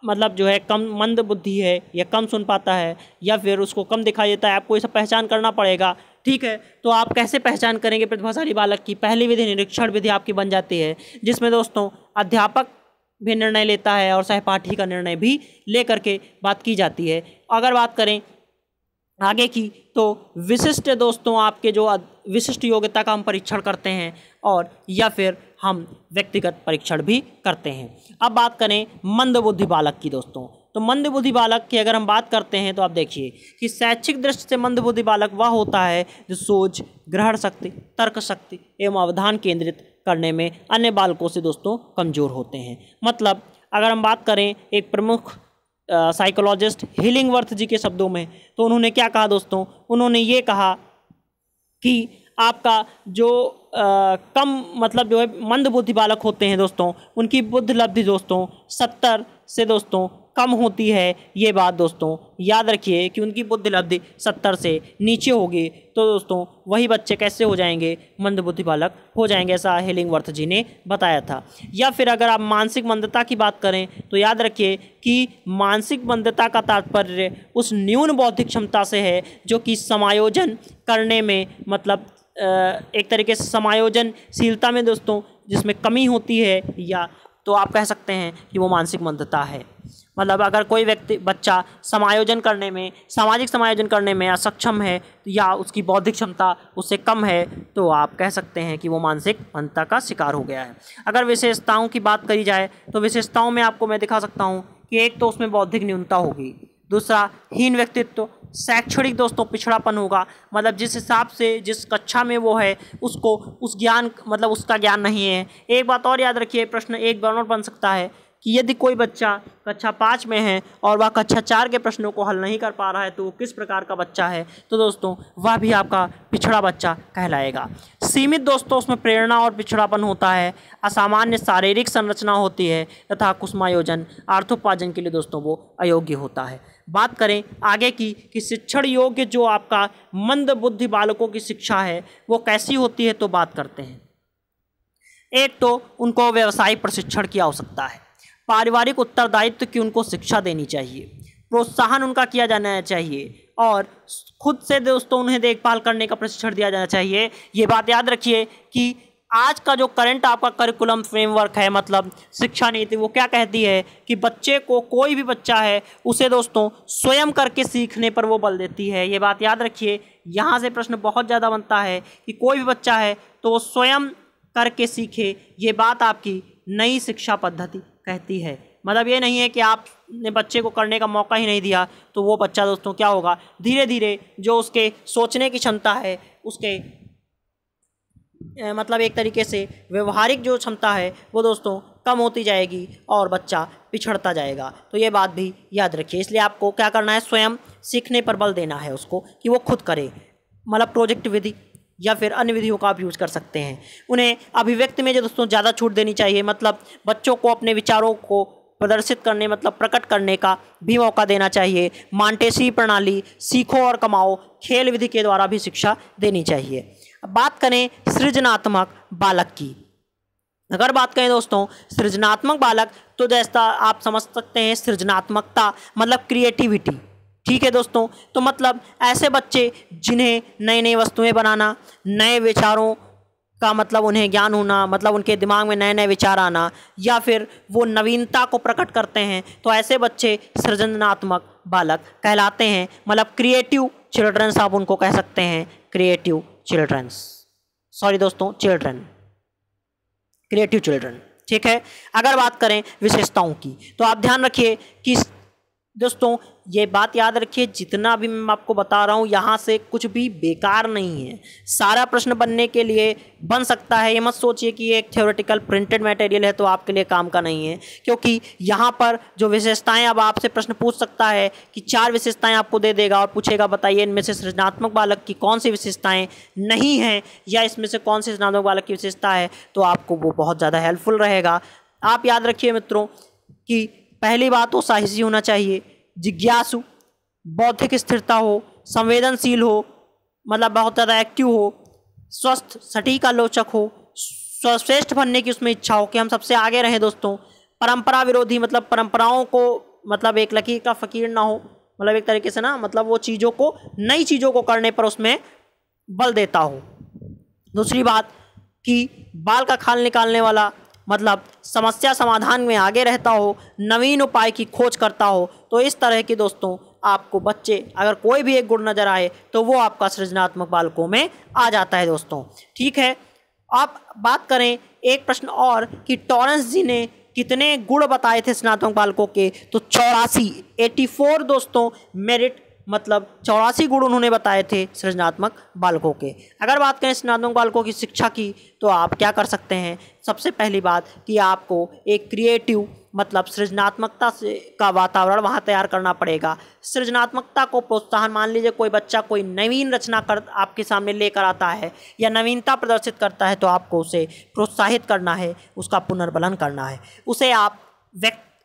मतलब जो है कम मंद बुद्धि है या कम सुन पाता है या फिर उसको कम दिखाई देता है, आपको ये सब पहचान करना पड़ेगा। ठीक है, तो आप कैसे पहचान करेंगे प्रतिभाशाली बालक की? पहली विधि निरीक्षण विधि आपकी बन जाती है, जिसमें दोस्तों अध्यापक भी निर्णय लेता है और सहपाठी का निर्णय भी ले करके बात की जाती है। अगर बात करें आगे की, तो विशिष्ट दोस्तों आपके जो विशिष्ट योग्यता का हम परीक्षण करते हैं और या फिर हम व्यक्तिगत परीक्षण भी करते हैं। अब बात करें मंदबुद्धि बालक की दोस्तों, तो मंदबुद्धि बालक की अगर हम बात करते हैं तो आप देखिए कि शैक्षिक दृष्टि से मंदबुद्धि बालक वह होता है जो सोच, ग्रहण शक्ति, तर्क शक्ति एवं अवधान केंद्रित करने में अन्य बालकों से दोस्तों कमज़ोर होते हैं। मतलब अगर हम बात करें एक प्रमुख साइकोलॉजिस्ट हिलिंगवर्थ जी के शब्दों में, तो उन्होंने क्या कहा दोस्तों, उन्होंने ये कहा कि आपका जो कम मतलब जो है मंद बुद्धि बालक होते हैं दोस्तों, उनकी बुद्धि लब्धि दोस्तों 70 से दोस्तों कम होती है। ये बात दोस्तों याद रखिए कि उनकी बुद्धि लब्धि 70 से नीचे होगी तो दोस्तों वही बच्चे कैसे हो जाएंगे, मंद बुद्धि बालक हो जाएंगे, ऐसा हेलिंगवर्थ जी ने बताया था। या फिर अगर आप मानसिक मंदता की बात करें तो याद रखिए कि मानसिक मंदता का तात्पर्य उस न्यून बौद्धिक क्षमता से है जो कि समायोजन करने में मतलब एक तरीके से समायोजनशीलता में दोस्तों जिसमें कमी होती है, या तो आप कह सकते हैं कि वो मानसिक मंदता है। मतलब अगर कोई व्यक्ति बच्चा समायोजन करने में, सामाजिक समायोजन करने में असक्षम है या उसकी बौद्धिक क्षमता उससे कम है तो आप कह सकते हैं कि वो मानसिक मंदता का शिकार हो गया है। अगर विशेषताओं की बात करी जाए तो विशेषताओं में आपको मैं दिखा सकता हूँ कि एक तो उसमें बौद्धिक न्यूनता होगी, दूसरा हीन व्यक्तित्व, शैक्षणिक दोस्तों पिछड़ापन होगा, मतलब जिस हिसाब से जिस कक्षा में वो है उसको उस ज्ञान मतलब उसका ज्ञान नहीं है। एक बात और याद रखिए, प्रश्न एक बार और बन सकता है कि यदि कोई बच्चा कक्षा 5 में है और वह कक्षा 4 के प्रश्नों को हल नहीं कर पा रहा है तो वो किस प्रकार का बच्चा है, तो दोस्तों वह भी आपका पिछड़ा बच्चा कहलाएगा। सीमित दोस्तों उसमें प्रेरणा और पिछड़ापन होता है, असामान्य शारीरिक संरचना होती है तथा कुसुमायोजन अर्थोपार्जन के लिए दोस्तों वो अयोग्य होता है। बात करें आगे की कि शिक्षण योग्य जो आपका मंद बुद्धि बालकों की शिक्षा है वो कैसी होती है, तो बात करते हैं। एक तो उनको व्यवसायिक प्रशिक्षण की आवश्यकता है, पारिवारिक उत्तरदायित्व की उनको शिक्षा देनी चाहिए, प्रोत्साहन उनका किया जाना चाहिए और खुद से दोस्तों उन्हें देखभाल करने का प्रशिक्षण दिया जाना चाहिए। ये बात याद रखिए कि आज का जो करंट आपका करिकुलम फ्रेमवर्क है मतलब शिक्षा नीति, वो क्या कहती है कि बच्चे को, कोई भी बच्चा है उसे दोस्तों स्वयं करके सीखने पर वो बल देती है। ये बात याद रखिए, यहाँ से प्रश्न बहुत ज़्यादा बनता है कि कोई भी बच्चा है तो वो स्वयं करके सीखे। ये बात आपकी नई शिक्षा पद्धति कहती है। मतलब ये नहीं है कि आपने बच्चे को करने का मौका ही नहीं दिया तो वो बच्चा दोस्तों क्या होगा, धीरे धीरे जो उसके सोचने की क्षमता है, उसके मतलब एक तरीके से व्यवहारिक जो क्षमता है वो दोस्तों कम होती जाएगी और बच्चा पिछड़ता जाएगा। तो ये बात भी याद रखिए। इसलिए आपको क्या करना है, स्वयं सीखने पर बल देना है उसको कि वो खुद करे। मतलब प्रोजेक्ट विधि या फिर अन्य विधियों का आप यूज कर सकते हैं। उन्हें अभिव्यक्ति में जो दोस्तों ज़्यादा छूट देनी चाहिए, मतलब बच्चों को अपने विचारों को प्रदर्शित करने मतलब प्रकट करने का भी मौका देना चाहिए। मांटेसी प्रणाली, सीखो और कमाओ, खेल विधि के द्वारा भी शिक्षा देनी चाहिए। अब बात करें सृजनात्मक बालक की। अगर बात करें दोस्तों सृजनात्मक बालक, तो जैसा आप समझ सकते हैं सृजनात्मकता मतलब क्रिएटिविटी, ठीक है दोस्तों। तो मतलब ऐसे बच्चे जिन्हें नई नई वस्तुएं बनाना, नए विचारों का मतलब उन्हें ज्ञान होना, मतलब उनके दिमाग में नए नए विचार आना, या फिर वो नवीनता को प्रकट करते हैं, तो ऐसे बच्चे सृजनात्मक बालक कहलाते हैं। मतलब क्रिएटिव चिल्ड्रंस आप उनको कह सकते हैं, क्रिएटिव चिल्ड्रंस, सॉरी दोस्तों चिल्ड्रन, क्रिएटिव चिल्ड्रन, ठीक है। अगर बात करें विशेषताओं की तो आप ध्यान रखिए कि दोस्तों ये बात याद रखिए, जितना भी मैं आपको बता रहा हूँ यहाँ से कुछ भी बेकार नहीं है। सारा प्रश्न बनने के लिए बन सकता है। ये मत सोचिए कि ये एक थ्योरेटिकल प्रिंटेड मटेरियल है तो आपके लिए काम का नहीं है, क्योंकि यहाँ पर जो विशेषताएं, अब आपसे प्रश्न पूछ सकता है कि 4 विशेषताएं आपको दे देगा और पूछेगा बताइए इनमें से सृजनात्मक बालक की कौन सी विशेषताएँ नहीं हैं या इसमें से कौन सी सृजनात्मक बालक की विशेषता है, तो आपको वो बहुत ज़्यादा हेल्पफुल रहेगा। आप याद रखिए मित्रों कि पहली बात तो साहसी होना चाहिए, जिज्ञासु, बौद्धिक स्थिरता हो, संवेदनशील हो, मतलब बहुत ज़्यादा एक्टिव हो, स्वस्थ सटीक आलोचक हो, सर्वश्रेष्ठ बनने की उसमें इच्छा हो कि हम सबसे आगे रहें दोस्तों। परंपरा विरोधी, मतलब परंपराओं को मतलब एक लकीर का फ़कीर ना हो, मतलब एक तरीके से ना मतलब वो चीज़ों को, नई चीज़ों को करने पर उसमें बल देता हो। दूसरी बात कि बाल का खाल निकालने वाला, मतलब समस्या समाधान में आगे रहता हो, नवीन उपाय की खोज करता हो। तो इस तरह की दोस्तों आपको बच्चे अगर कोई भी एक गुण नज़र आए तो वो आपका सृजनात्मक बालकों में आ जाता है दोस्तों, ठीक है। आप बात करें एक प्रश्न और कि टॉरेंस जी ने कितने गुण बताए थे सृजनात्मक बालकों के, तो 84 दोस्तों मेरिट मतलब 84 गुण उन्होंने बताए थे सृजनात्मक बालकों के। अगर बात करें सृजनात्मक बालकों की शिक्षा की, तो आप क्या कर सकते हैं, सबसे पहली बात कि आपको एक क्रिएटिव मतलब सृजनात्मकता से का वातावरण वहाँ तैयार करना पड़ेगा। सृजनात्मकता को प्रोत्साहन, मान लीजिए कोई बच्चा कोई नवीन रचना कर आपके सामने लेकर आता है या नवीनता प्रदर्शित करता है, तो आपको उसे प्रोत्साहित करना है, उसका पुनर्बलन करना है। उसे आप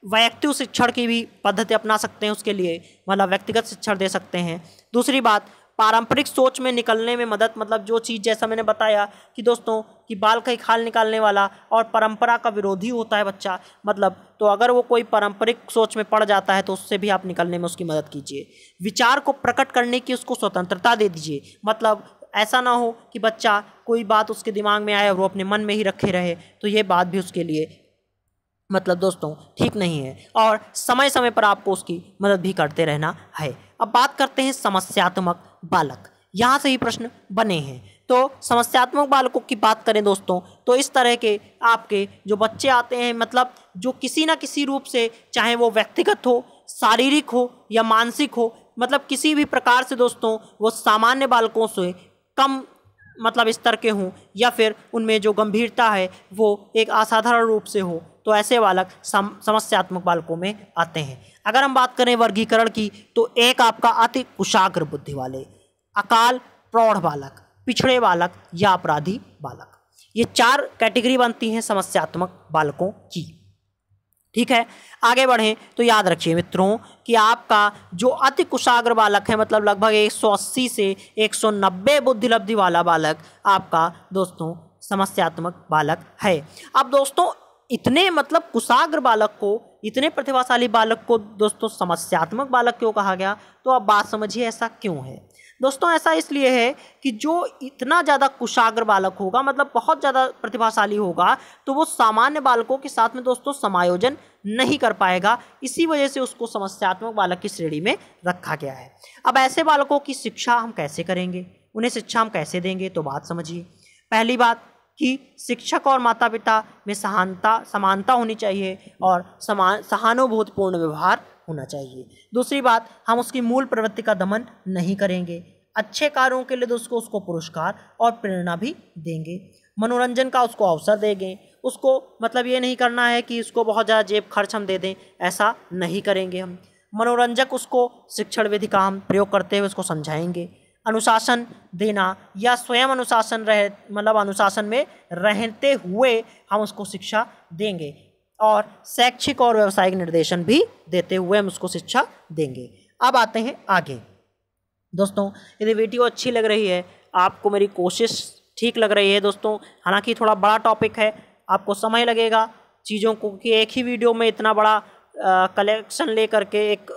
वैयक्तिक शिक्षण की भी पद्धति अपना सकते हैं, उसके लिए मतलब व्यक्तिगत शिक्षण दे सकते हैं। दूसरी बात, पारंपरिक सोच में निकलने में मदद, मतलब जो चीज़ जैसा मैंने बताया कि दोस्तों कि बाल का खाल निकालने वाला और परंपरा का विरोधी होता है बच्चा, मतलब तो अगर वो कोई पारंपरिक सोच में पड़ जाता है तो उससे भी आप निकलने में उसकी मदद कीजिए। विचार को प्रकट करने की उसको स्वतंत्रता दे दीजिए, मतलब ऐसा ना हो कि बच्चा कोई बात उसके दिमाग में आए और वो अपने मन में ही रखे रहे, तो ये बात भी उसके लिए मतलब दोस्तों ठीक नहीं है, और समय समय पर आपको उसकी मदद भी करते रहना है। अब बात करते हैं समस्यात्मक बालक, यहाँ से ही प्रश्न बने हैं। तो समस्यात्मक बालकों की बात करें दोस्तों, तो इस तरह के आपके जो बच्चे आते हैं, मतलब जो किसी न किसी रूप से, चाहे वो व्यक्तिगत हो, शारीरिक हो या मानसिक हो, मतलब किसी भी प्रकार से दोस्तों वो सामान्य बालकों से कम मतलब स्तर के हों, या फिर उनमें जो गंभीरता है वो एक असाधारण रूप से हो, तो ऐसे बालक समस्यात्मक बालकों में आते हैं। अगर हम बात करें वर्गीकरण की, तो एक आपका अति कुशाग्र बुद्धि वाले, अकाल प्रौढ़ बालक, पिछड़े बालक या अपराधी बालक, ये 4 कैटेगरी बनती हैं समस्यात्मक बालकों की। ठीक है, आगे बढ़ें तो याद रखिए मित्रों कि आपका जो अति कुशाग्र बालक है, मतलब लगभग 180 से 190 बुद्धि लब्धि वाला बालक आपका दोस्तों समस्यात्मक बालक है। अब दोस्तों इतने मतलब कुशाग्र बालक को, इतने प्रतिभाशाली बालक को दोस्तों समस्यात्मक बालक क्यों कहा गया, तो आप बात समझिए ऐसा क्यों है। दोस्तों ऐसा इसलिए है कि जो इतना ज़्यादा कुशाग्र बालक होगा, मतलब बहुत ज़्यादा प्रतिभाशाली होगा, तो वो सामान्य बालकों के साथ में दोस्तों समायोजन नहीं कर पाएगा, इसी वजह से उसको समस्यात्मक बालक की श्रेणी में रखा गया है। अब ऐसे बालकों की शिक्षा हम कैसे करेंगे, उन्हें शिक्षा हम कैसे देंगे, तो बात समझिए। पहली बात कि शिक्षक और माता पिता में समानता होनी चाहिए और सहानुभूतिपूर्ण व्यवहार होना चाहिए। दूसरी बात, हम उसकी मूल प्रवृत्ति का दमन नहीं करेंगे, अच्छे कार्यों के लिए दोस्तों उसको पुरस्कार और प्रेरणा भी देंगे, मनोरंजन का उसको अवसर देंगे। उसको मतलब ये नहीं करना है कि उसको बहुत ज़्यादा जेब खर्च हम दे दें, ऐसा नहीं करेंगे हम। मनोरंजक उसको शिक्षण विधि का हम प्रयोग करते हुए उसको समझाएंगे। अनुशासन देना या स्वयं अनुशासन में रहते हुए हम उसको शिक्षा देंगे, और शैक्षिक और व्यावसायिक निर्देशन भी देते हुए हम उसको शिक्षा देंगे। अब आते हैं आगे। दोस्तों यदि वीडियो अच्छी लग रही है, आपको मेरी कोशिश ठीक लग रही है दोस्तों, हालांकि थोड़ा बड़ा टॉपिक है, आपको समय लगेगा चीज़ों को, कि एक ही वीडियो में इतना बड़ा कलेक्शन ले करके एक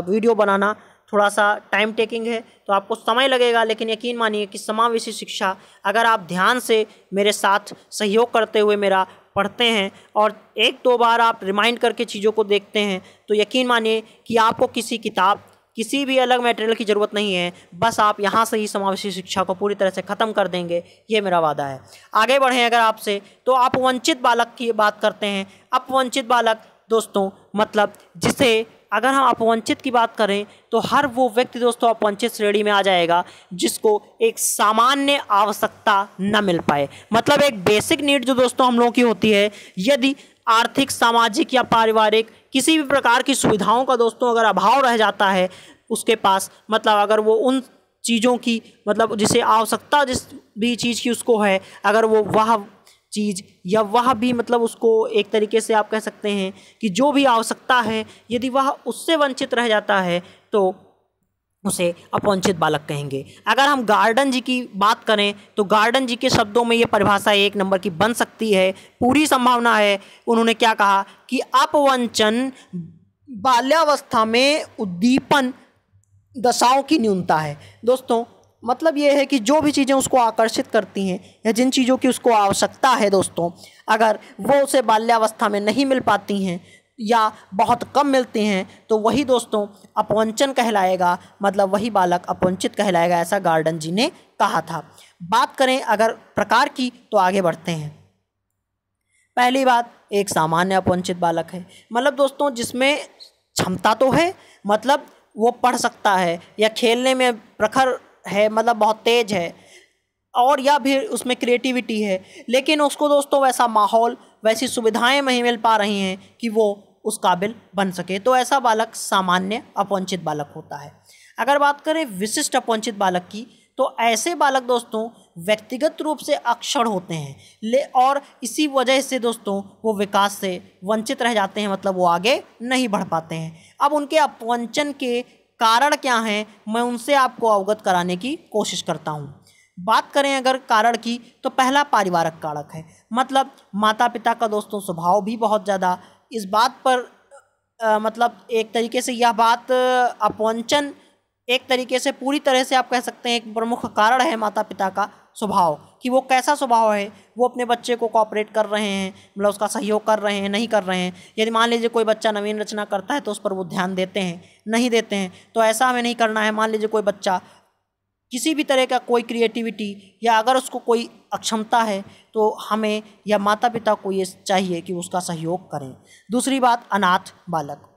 वीडियो बनाना थोड़ा सा टाइम टेकिंग है, तो आपको समय लगेगा, लेकिन यकीन मानिए कि समावेशी शिक्षा अगर आप ध्यान से मेरे साथ सहयोग करते हुए मेरा पढ़ते हैं और 1-2 बार आप रिमाइंड करके चीज़ों को देखते हैं, तो यकीन मानिए कि आपको किसी किताब, किसी भी अलग मटेरियल की ज़रूरत नहीं है, बस आप यहाँ से ही समावेशी शिक्षा को पूरी तरह से ख़त्म कर देंगे, ये मेरा वादा है। आगे बढ़ें अगर आपसे, तो अपवंचित बालक की बात करते हैं। अपवंचित बालक दोस्तों मतलब जिसे अगर हम अपवंचित की बात करें, तो हर वो व्यक्ति दोस्तों अपवंचित श्रेणी में आ जाएगा जिसको एक सामान्य आवश्यकता न मिल पाए, मतलब एक बेसिक नीड जो दोस्तों हम लोगों की होती है, यदि आर्थिक, सामाजिक या पारिवारिक किसी भी प्रकार की सुविधाओं का दोस्तों अगर अभाव रह जाता है उसके पास, मतलब अगर वो उन चीज़ों की मतलब जिसे आवश्यकता जिस भी चीज़ की उसको है, अगर वो वह चीज़ या वह भी मतलब उसको एक तरीके से आप कह सकते हैं कि जो भी आवश्यकता है, यदि वह उससे वंचित रह जाता है तो उसे अपवंचित बालक कहेंगे। अगर हम गार्डन जी की बात करें, तो गार्डन जी के शब्दों में ये परिभाषा 1 नंबर की बन सकती है, पूरी संभावना है। उन्होंने क्या कहा कि अपवंचन बाल्यावस्था में उद्दीपन दशाओं की न्यूनता है। दोस्तों मतलब ये है कि जो भी चीज़ें उसको आकर्षित करती हैं या जिन चीज़ों की उसको आवश्यकता है दोस्तों, अगर वो उसे बाल्यावस्था में नहीं मिल पाती हैं या बहुत कम मिलती हैं, तो वही दोस्तों अपवंचन कहलाएगा, मतलब वही बालक अपवंचित कहलाएगा, ऐसा गार्डन जी ने कहा था। बात करें अगर प्रकार की, तो आगे बढ़ते हैं। पहली बात, एक सामान्य अपवंचित बालक है, मतलब दोस्तों जिसमें क्षमता तो है, मतलब वो पढ़ सकता है या खेलने में प्रखर है, मतलब बहुत तेज है, और या फिर उसमें क्रिएटिविटी है, लेकिन उसको दोस्तों वैसा माहौल, वैसी सुविधाएं नहीं मिल पा रही हैं कि वो उस काबिल बन सके, तो ऐसा बालक सामान्य अपवंचित बालक होता है। अगर बात करें विशिष्ट अपवंचित बालक की, तो ऐसे बालक दोस्तों व्यक्तिगत रूप से अक्षम होते हैं और इसी वजह से दोस्तों वो विकास से वंचित रह जाते हैं, मतलब वो आगे नहीं बढ़ पाते हैं। अब उनके अपवंचन के कारण क्या हैं, मैं उनसे आपको अवगत कराने की कोशिश करता हूँ। बात करें अगर कारण की, तो पहला पारिवारिक कारक है, मतलब माता पिता का दोस्तों स्वभाव भी बहुत ज़्यादा इस बात पर मतलब एक तरीके से यह बात अपवंचन एक तरीके से पूरी तरह से आप कह सकते हैं एक प्रमुख कारण है माता पिता का स्वभाव, कि वो कैसा स्वभाव है, वो अपने बच्चे को कोऑपरेट कर रहे हैं, मतलब उसका सहयोग कर रहे हैं, नहीं कर रहे हैं। यदि मान लीजिए कोई बच्चा नवीन रचना करता है तो उस पर वो ध्यान देते हैं, नहीं देते हैं, तो ऐसा हमें नहीं करना है। मान लीजिए कोई बच्चा किसी भी तरह का कोई क्रिएटिविटी या अगर उसको कोई अक्षमता है तो हमें या माता पिता को ये चाहिए कि उसका सहयोग करें। दूसरी बात अनाथ बालक,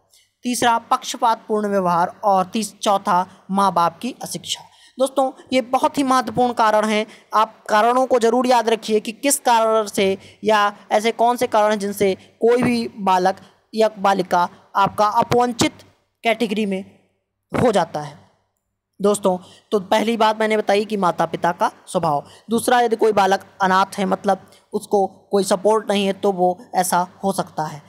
तीसरा पक्षपातपूर्ण व्यवहार और चौथा माँ बाप की अशिक्षा। दोस्तों ये बहुत ही महत्वपूर्ण कारण हैं, आप कारणों को ज़रूर याद रखिए कि किस कारण से या ऐसे कौन से कारण हैं जिनसे कोई भी बालक या बालिका आपका अपवंचित कैटेगरी में हो जाता है। दोस्तों तो पहली बात मैंने बताई कि माता पिता का स्वभाव, दूसरा यदि कोई बालक अनाथ है, मतलब उसको कोई सपोर्ट नहीं है, तो वो ऐसा हो सकता है।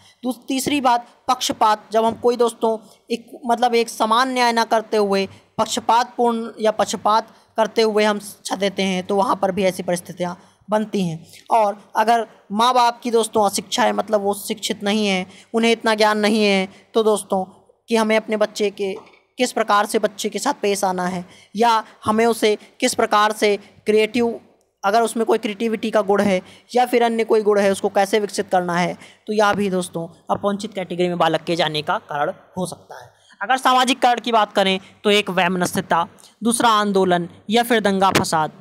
तीसरी बात पक्षपात, जब हम कोई दोस्तों एक समान न्याय ना करते हुए पक्षपातपूर्ण या पक्षपात करते हुए हम शिक्षा देते हैं, तो वहाँ पर भी ऐसी परिस्थितियाँ बनती हैं। और अगर माँ बाप की दोस्तों अशिक्षा है, मतलब वो शिक्षित नहीं है, उन्हें इतना ज्ञान नहीं है, तो दोस्तों कि हमें अपने बच्चे के किस प्रकार से बच्चे के साथ पेश आना है, या हमें उसे किस प्रकार से क्रिएटिव, अगर उसमें कोई क्रिएटिविटी का गुण है या फिर अन्य कोई गुण है, उसको कैसे विकसित करना है, तो यह भी दोस्तों अपवंचित कैटेगरी में बालक के जाने का कारण हो सकता है। अगर सामाजिक कारण की बात करें तो एक वैमनस्यता, दूसरा आंदोलन या फिर दंगा फसाद,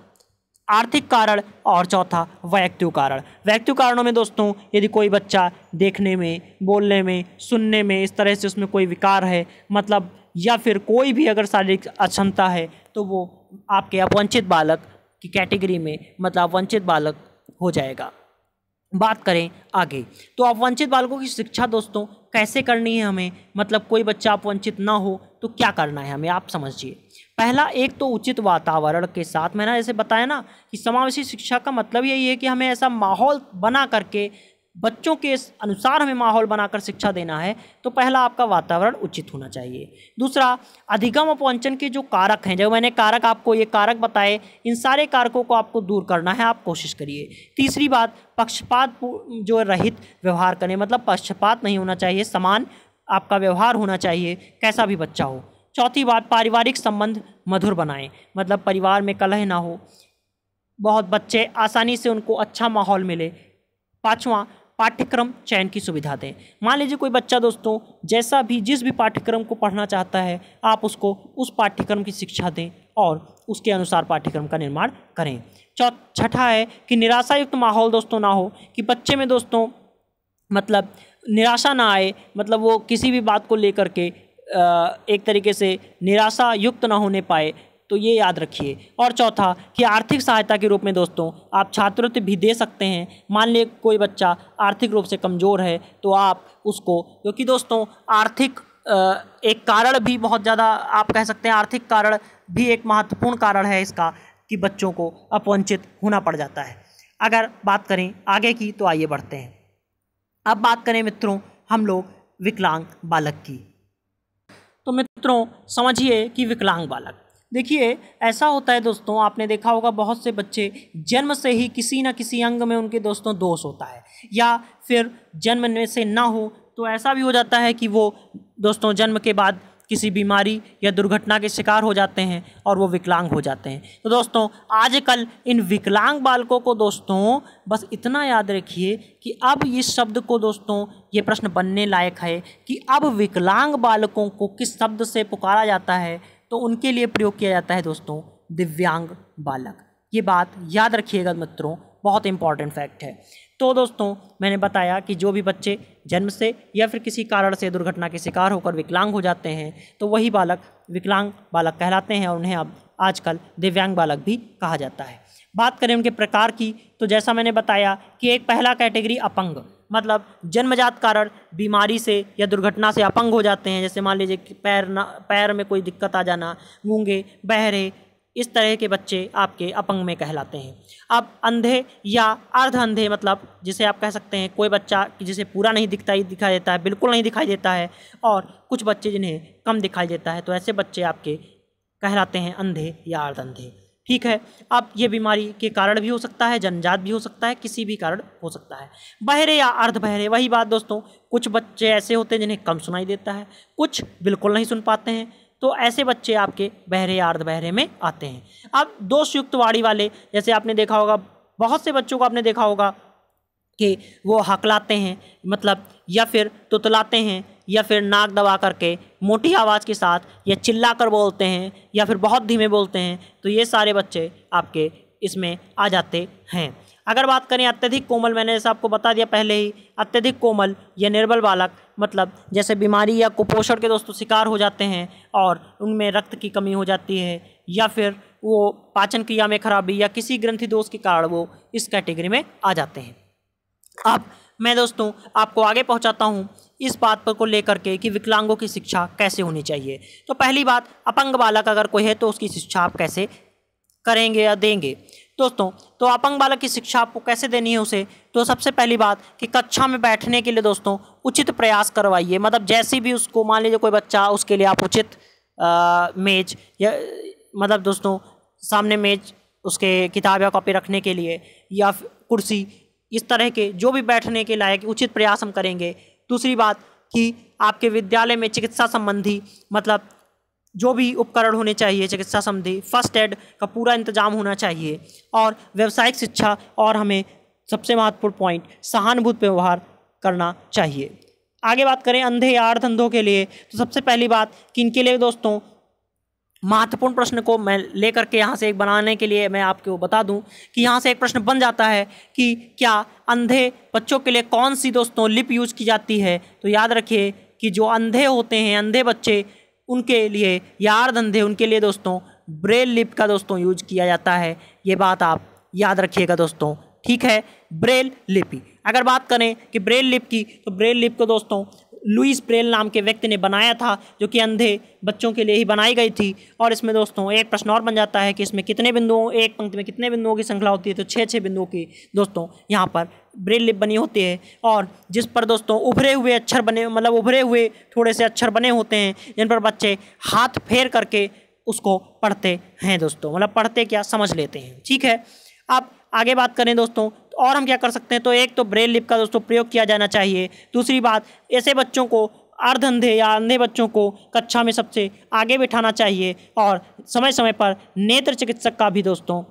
आर्थिक कारण और चौथा वैयक्तिक कारण। वैयक्तिक कारणों में दोस्तों यदि कोई बच्चा देखने में, बोलने में, सुनने में इस तरह से उसमें कोई विकार है, मतलब या फिर कोई भी अगर शारीरिक अक्षमता है, तो वो आपके अपवंचित बालक की कैटेगरी में, मतलब वंचित बालक हो जाएगा। बात करें आगे, तो अपवंचित बालकों की शिक्षा दोस्तों कैसे करनी है हमें, मतलब कोई बच्चा अपवंचित ना हो तो क्या करना है हमें, आप समझिए। पहला, एक तो उचित वातावरण के साथ, मैंने जैसे बताया ना कि समावेशी शिक्षा का मतलब यही है कि हमें ऐसा माहौल बना करके, बच्चों के अनुसार हमें माहौल बनाकर शिक्षा देना है। तो पहला आपका वातावरण उचित होना चाहिए। दूसरा, अधिगम अपवंचन के जो कारक हैं, जब मैंने कारक आपको ये कारक बताए, इन सारे कारकों को आपको दूर करना है, आप कोशिश करिए। तीसरी बात, पक्षपात जो रहित व्यवहार करें, मतलब पक्षपात नहीं होना चाहिए, समान आपका व्यवहार होना चाहिए, कैसा भी बच्चा हो। चौथी बात, पारिवारिक संबंध मधुर बनाएं, मतलब परिवार में कलह ना हो, बहुत बच्चे आसानी से उनको अच्छा माहौल मिले। पाँचवां, पाठ्यक्रम चयन की सुविधा दें। मान लीजिए कोई बच्चा दोस्तों जिस भी पाठ्यक्रम को पढ़ना चाहता है, आप उसको उस पाठ्यक्रम की शिक्षा दें और उसके अनुसार पाठ्यक्रम का निर्माण करें। छठा है कि निराशायुक्त माहौल दोस्तों ना हो, कि बच्चे में दोस्तों मतलब निराशा ना आए, मतलब वो किसी भी बात को लेकर के एक तरीके से निराशा युक्त ना होने पाए, तो ये याद रखिए। और चौथा कि आर्थिक सहायता के रूप में दोस्तों आप छात्रवृत्ति भी दे सकते हैं। मान लीजिए कोई बच्चा आर्थिक रूप से कमज़ोर है, तो आप उसको, क्योंकि दोस्तों आर्थिक एक कारण भी बहुत ज़्यादा, आप कह सकते हैं आर्थिक कारण भी एक महत्वपूर्ण कारण है इसका, कि बच्चों को अपवंचित होना पड़ जाता है। अगर बात करें आगे की, तो आइए बढ़ते हैं। अब बात करें मित्रों हम लोग विकलांग बालक की। तो मित्रों समझिए कि विकलांग बालक, देखिए ऐसा होता है दोस्तों, आपने देखा होगा बहुत से बच्चे जन्म से ही किसी न किसी अंग में उनके दोस्तों दोष होता है, या फिर जन्म में से ना हो तो ऐसा भी हो जाता है कि वो दोस्तों जन्म के बाद किसी बीमारी या दुर्घटना के शिकार हो जाते हैं और वो विकलांग हो जाते हैं। तो दोस्तों आजकल इन विकलांग बालकों को दोस्तों बस इतना याद रखिए कि अब इस शब्द को दोस्तों ये प्रश्न बनने लायक है कि अब विकलांग बालकों को किस शब्द से पुकारा जाता है, तो उनके लिए प्रयोग किया जाता है दोस्तों दिव्यांग बालक। ये बात याद रखिएगा मित्रों, बहुत इंपॉर्टेंट फैक्ट है। तो दोस्तों मैंने बताया कि जो भी बच्चे जन्म से या फिर किसी कारण से दुर्घटना के शिकार होकर विकलांग हो जाते हैं तो वही बालक विकलांग बालक कहलाते हैं और उन्हें अब आजकल दिव्यांग बालक भी कहा जाता है। बात करें उनके प्रकार की तो जैसा मैंने बताया कि एक पहला कैटेगरी अपंग, मतलब जन्मजात कारण बीमारी से या दुर्घटना से अपंग हो जाते हैं। जैसे मान लीजिए कि पैर में कोई दिक्कत आ जाना, गूंगे, बहरे, इस तरह के बच्चे आपके अपंग में कहलाते हैं। अब अंधे या अर्ध अंधे, मतलब जिसे आप कह सकते हैं कोई बच्चा जिसे पूरा नहीं दिखाई देता है, बिल्कुल नहीं दिखाई देता है, और कुछ बच्चे जिन्हें कम दिखाई देता है, तो ऐसे बच्चे आपके कहलाते हैं अंधे या अर्ध अंधे। ठीक है। अब ये बीमारी के कारण भी हो सकता है, जन्मजात भी हो सकता है, किसी भी कारण हो सकता है। बहरे या अर्ध बहरे, वही बात दोस्तों, कुछ बच्चे ऐसे होते हैं जिन्हें कम सुनाई देता है, कुछ बिल्कुल नहीं सुन पाते हैं, तो ऐसे बच्चे आपके बहरे या अर्ध बहरे में आते हैं। अब दोषयुक्त वाणी वाले, जैसे आपने देखा होगा बहुत से बच्चों को आपने देखा होगा कि वो हकलाते हैं, मतलब या फिर तुतलाते हैं या फिर नाक दबा करके मोटी आवाज़ के साथ या चिल्ला कर बोलते हैं या फिर बहुत धीमे बोलते हैं, तो ये सारे बच्चे आपके इसमें आ जाते हैं। अगर बात करें अत्यधिक कोमल, मैंने जैसा आपको बता दिया पहले ही, अत्यधिक कोमल या निर्बल बालक, मतलब जैसे बीमारी या कुपोषण के दोस्तों शिकार हो जाते हैं और उनमें रक्त की कमी हो जाती है या फिर वो पाचन क्रिया में खराबी या किसी ग्रंथि दोष के कारण वो इस कैटेगरी में आ जाते हैं। अब मैं दोस्तों आपको आगे पहुंचाता हूं इस बात पर को लेकर के कि विकलांगों की शिक्षा कैसे होनी चाहिए। तो पहली बात, अपंग बालक अगर कोई है तो उसकी शिक्षा आप कैसे करेंगे या देंगे दोस्तों। तो अपंग बालक की शिक्षा आपको कैसे देनी है उसे, तो सबसे पहली बात कि कक्षा में बैठने के लिए दोस्तों उचित प्रयास करवाइए। मतलब जैसी भी उसको, मान लीजिए कोई बच्चा, उसके लिए आप उचित मेज या मतलब दोस्तों सामने मेज, उसके किताब या कॉपी रखने के लिए या कुर्सी, इस तरह के जो भी बैठने के लायक उचित प्रयास हम करेंगे। दूसरी बात कि आपके विद्यालय में चिकित्सा संबंधी, मतलब जो भी उपकरण होने चाहिए चिकित्सा संबंधी, फर्स्ट एड का पूरा इंतजाम होना चाहिए। और व्यावसायिक शिक्षा, और हमें सबसे महत्वपूर्ण पॉइंट, सहानुभूति व्यवहार करना चाहिए। आगे बात करें अंधे या अर्ध अंधों के लिए, तो सबसे पहली बात कि इनके लिए दोस्तों महत्वपूर्ण प्रश्न को मैं लेकर के यहाँ से एक बनाने के लिए मैं आपको बता दूं कि यहाँ से एक प्रश्न बन जाता है कि क्या अंधे बच्चों के लिए कौन सी दोस्तों लिप यूज की जाती है। तो याद रखिए कि जो अंधे होते हैं, अंधे बच्चे, उनके लिए या अर्ध अंधे, उनके लिए दोस्तों ब्रेल लिप का दोस्तों यूज किया जाता है। ये बात आप याद रखिएगा दोस्तों, ठीक है। ब्रेल लिपि, अगर बात करें कि ब्रेल लिप की, तो ब्रेल लिप को दोस्तों लुईस ब्रेल नाम के व्यक्ति ने बनाया था, जो कि अंधे बच्चों के लिए ही बनाई गई थी। और इसमें दोस्तों एक प्रश्न और बन जाता है कि इसमें कितने बिंदुओं, एक पंक्ति में कितने बिंदुओं की श्रृंखला होती है, तो 6 बिंदुओं की दोस्तों यहाँ पर ब्रेल लिप बनी होती है, और जिस पर दोस्तों उभरे हुए अक्षर बने, मतलब उभरे हुए थोड़े से अक्षर बने होते हैं, जिन पर बच्चे हाथ फेर करके उसको पढ़ते हैं दोस्तों, मतलब पढ़ते क्या समझ लेते हैं, ठीक है। अब आगे बात करें दोस्तों, और हम क्या कर सकते हैं, तो एक तो ब्रेल लिप का दोस्तों प्रयोग किया जाना चाहिए। दूसरी बात, ऐसे बच्चों को, अर्ध अंधे या अंधे बच्चों को कक्षा में सबसे आगे बिठाना चाहिए और समय समय पर नेत्र चिकित्सक का भी दोस्तों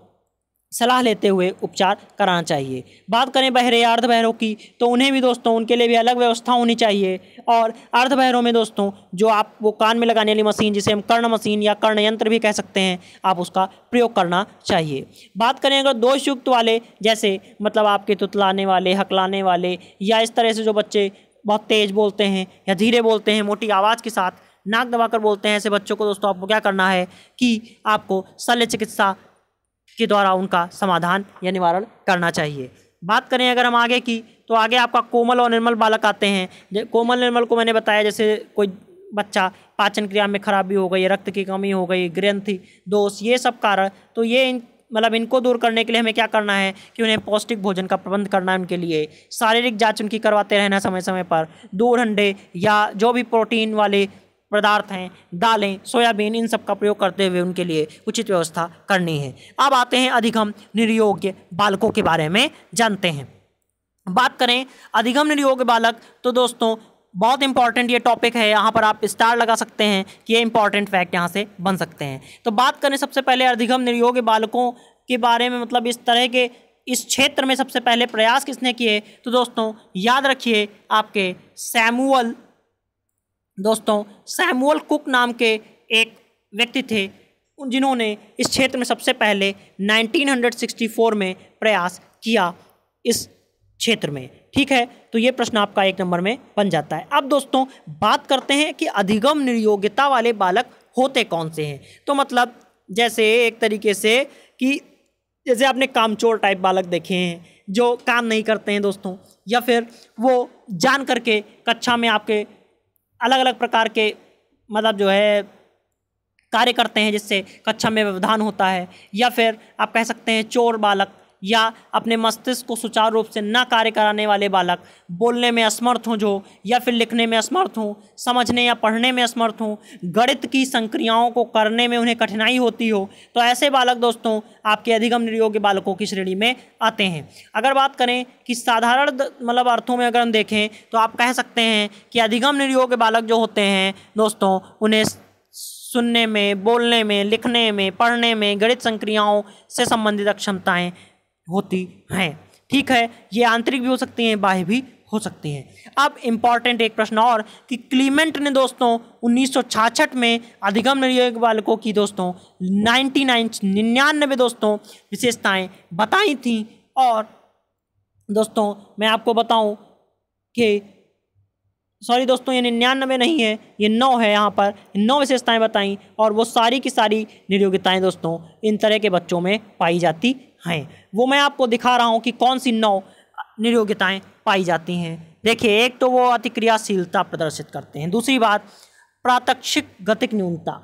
सलाह लेते हुए उपचार कराना चाहिए। बात करें बहरे या अर्ध बहरों की, तो उन्हें भी दोस्तों, उनके लिए भी अलग व्यवस्था होनी चाहिए। और अर्ध बहरों में दोस्तों जो आप वो कान में लगाने वाली मशीन, जिसे हम कर्ण मशीन या कर्ण यंत्र भी कह सकते हैं, आप उसका प्रयोग करना चाहिए। बात करें अगर दोषयुक्त वाले, जैसे मतलब आपके तुतलाने वाले, हकलाने वाले, या इस तरह से जो बच्चे बहुत तेज़ बोलते हैं या धीरे बोलते हैं, मोटी आवाज़ के साथ नाक दबाकर बोलते हैं, ऐसे बच्चों को दोस्तों आपको क्या करना है कि आपको शल्य चिकित्सा के द्वारा उनका समाधान या निवारण करना चाहिए। बात करें अगर हम आगे की, तो आगे आपका कोमल और निर्मल बालक आते हैं। कोमल निर्मल को मैंने बताया, जैसे कोई बच्चा पाचन क्रिया में खराबी हो गई, रक्त की कमी हो गई, ग्रंथि दोष, ये सब कारण, तो ये मतलब इनको दूर करने के लिए हमें क्या करना है कि उन्हें पौष्टिक भोजन का प्रबंध करना है। उनके लिए शारीरिक जांच उनकी करवाते रहना समय समय पर। दूध, अंडे या जो भी प्रोटीन वाले पदार्थ हैं, दालें, सोयाबीन, इन सब का प्रयोग करते हुए उनके लिए उचित व्यवस्था करनी है। अब आते हैं अधिगम निरयोग्य बालकों के बारे में जानते हैं। बात करें अधिगम निरयोग्य बालक, तो दोस्तों बहुत इंपॉर्टेंट ये टॉपिक है, यहाँ पर आप स्टार लगा सकते हैं कि ये इंपॉर्टेंट फैक्ट यहाँ से बन सकते हैं। तो बात करें सबसे पहले अधिगम निरयोग्य बालकों के बारे में, मतलब इस तरह के इस क्षेत्र में सबसे पहले प्रयास किसने किए, तो दोस्तों याद रखिए आपके सैमुअल कुक नाम के एक व्यक्ति थे, जिन्होंने इस क्षेत्र में सबसे पहले 1964 में प्रयास किया इस क्षेत्र में। ठीक है, तो ये प्रश्न आपका 1 नंबर में बन जाता है। अब दोस्तों बात करते हैं कि अधिगम निर्योग्यता वाले बालक होते कौन से हैं। तो मतलब जैसे एक तरीके से कि जैसे आपने कामचोर टाइप बालक देखे हैं जो काम नहीं करते हैं दोस्तों, या फिर वो जान करके कक्षा में आपके अलग अलग प्रकार के मतलब जो है कार्य करते हैं जिससे कक्षा में व्यवधान होता है, या फिर आप कह सकते हैं चोर बालक, या अपने मस्तिष्क को सुचारू रूप से न कार्य कराने वाले बालक, बोलने में असमर्थ हों जो, या फिर लिखने में असमर्थ हों, समझने या पढ़ने में असमर्थ हों, गणित की संक्रियाओं को करने में उन्हें कठिनाई होती हो, तो ऐसे बालक दोस्तों आपके अधिगम निर्योग्य बालकों की श्रेणी में आते हैं। अगर बात करें कि साधारण मतलब अर्थों में अगर हम देखें तो आप कह सकते हैं कि अधिगम निर्योग्य बालक जो होते हैं दोस्तों उन्हें सुनने में, बोलने में, लिखने में, पढ़ने में, गणित संक्रियाओं से संबंधित अक्षमताएं होती हैं। ठीक है, ये आंतरिक भी हो सकती हैं, बाह्य भी हो सकती हैं। अब इम्पॉर्टेंट एक प्रश्न और कि क्लीमेंट ने दोस्तों 1966 में अधिगम निर्योग्य बालकों की दोस्तों 99 दोस्तों विशेषताएं बताई थी। और दोस्तों मैं आपको बताऊं कि सॉरी दोस्तों, ये 99 नहीं है, ये 9 है। यहाँ पर 9 विशेषताएं बताई और वो सारी की सारी निर्योग्यताएं दोस्तों इन तरह के बच्चों में पाई जाती हैं। वो मैं आपको दिखा रहा हूँ कि कौन सी 9 निर्योग्यताएं पाई जाती हैं। देखिए, एक तो वो अतिक्रियाशीलता प्रदर्शित करते हैं, दूसरी बात प्रात्यक्षिक गतिक न्यूनता,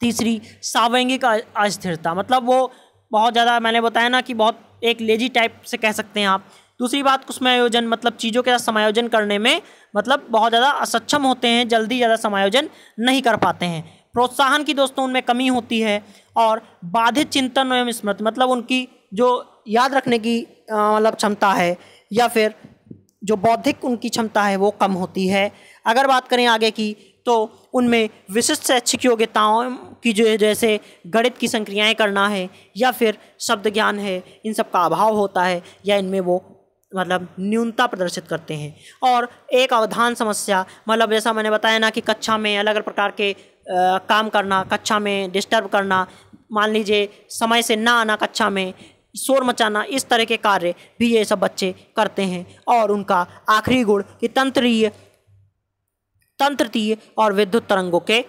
तीसरी सावैंगिक अस्थिरता, मतलब वो बहुत ज़्यादा, मैंने बताया ना कि बहुत एक लेजी टाइप से कह सकते हैं आप। दूसरी बात कुसुमायोजन, मतलब चीज़ों के साथ समायोजन करने में मतलब बहुत ज़्यादा असक्षम होते हैं, जल्दी ज़्यादा समायोजन नहीं कर पाते हैं। प्रोत्साहन की दोस्तों उनमें कमी होती है। और बाधित चिंतन एवं स्मृति, मतलब उनकी जो याद रखने की मतलब क्षमता है या फिर जो बौद्धिक उनकी क्षमता है वो कम होती है। अगर बात करें आगे की तो उनमें विशिष्ट शैक्षिक योग्यताओं की जो जैसे गणित की संक्रियाएं करना है या फिर शब्द ज्ञान है, इन सब का अभाव होता है या इनमें वो मतलब न्यूनता प्रदर्शित करते हैं। और एक अवधान समस्या, मतलब जैसा मैंने बताया ना कि कक्षा में अलग अलग प्रकार के काम करना, कक्षा में डिस्टर्ब करना, मान लीजिए समय से ना आना, कक्षा में शोर मचाना, इस तरह के कार्य भी ये सब बच्चे करते हैं। और उनका आखिरी गुण कि तंत्रीय और विद्युत तरंगों के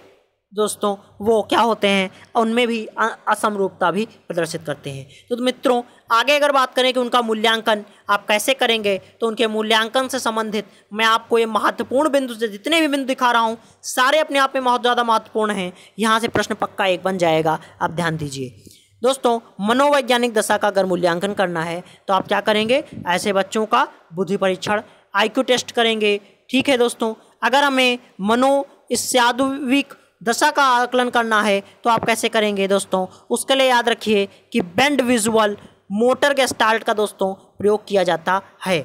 दोस्तों वो क्या होते हैं, उनमें भी असमरूपता भी प्रदर्शित करते हैं। तो मित्रों आगे अगर बात करें कि उनका मूल्यांकन आप कैसे करेंगे, तो उनके मूल्यांकन से संबंधित मैं आपको ये महत्वपूर्ण बिंदु से जितने भी बिंदु दिखा रहा हूँ सारे अपने आप में बहुत ज़्यादा महत्वपूर्ण हैं। यहाँ से प्रश्न पक्का एक बन जाएगा, आप ध्यान दीजिए दोस्तों। मनोवैज्ञानिक दशा का अगर मूल्यांकन करना है तो आप क्या करेंगे, ऐसे बच्चों का बुद्धि परीक्षण IQ टेस्ट करेंगे। ठीक है दोस्तों, अगर हमें मनोस्यादुविक दशा का आकलन करना है तो आप कैसे करेंगे दोस्तों, उसके लिए याद रखिए कि बेंड विजुअल मोटर गेस्टाल्ट का दोस्तों प्रयोग किया जाता है।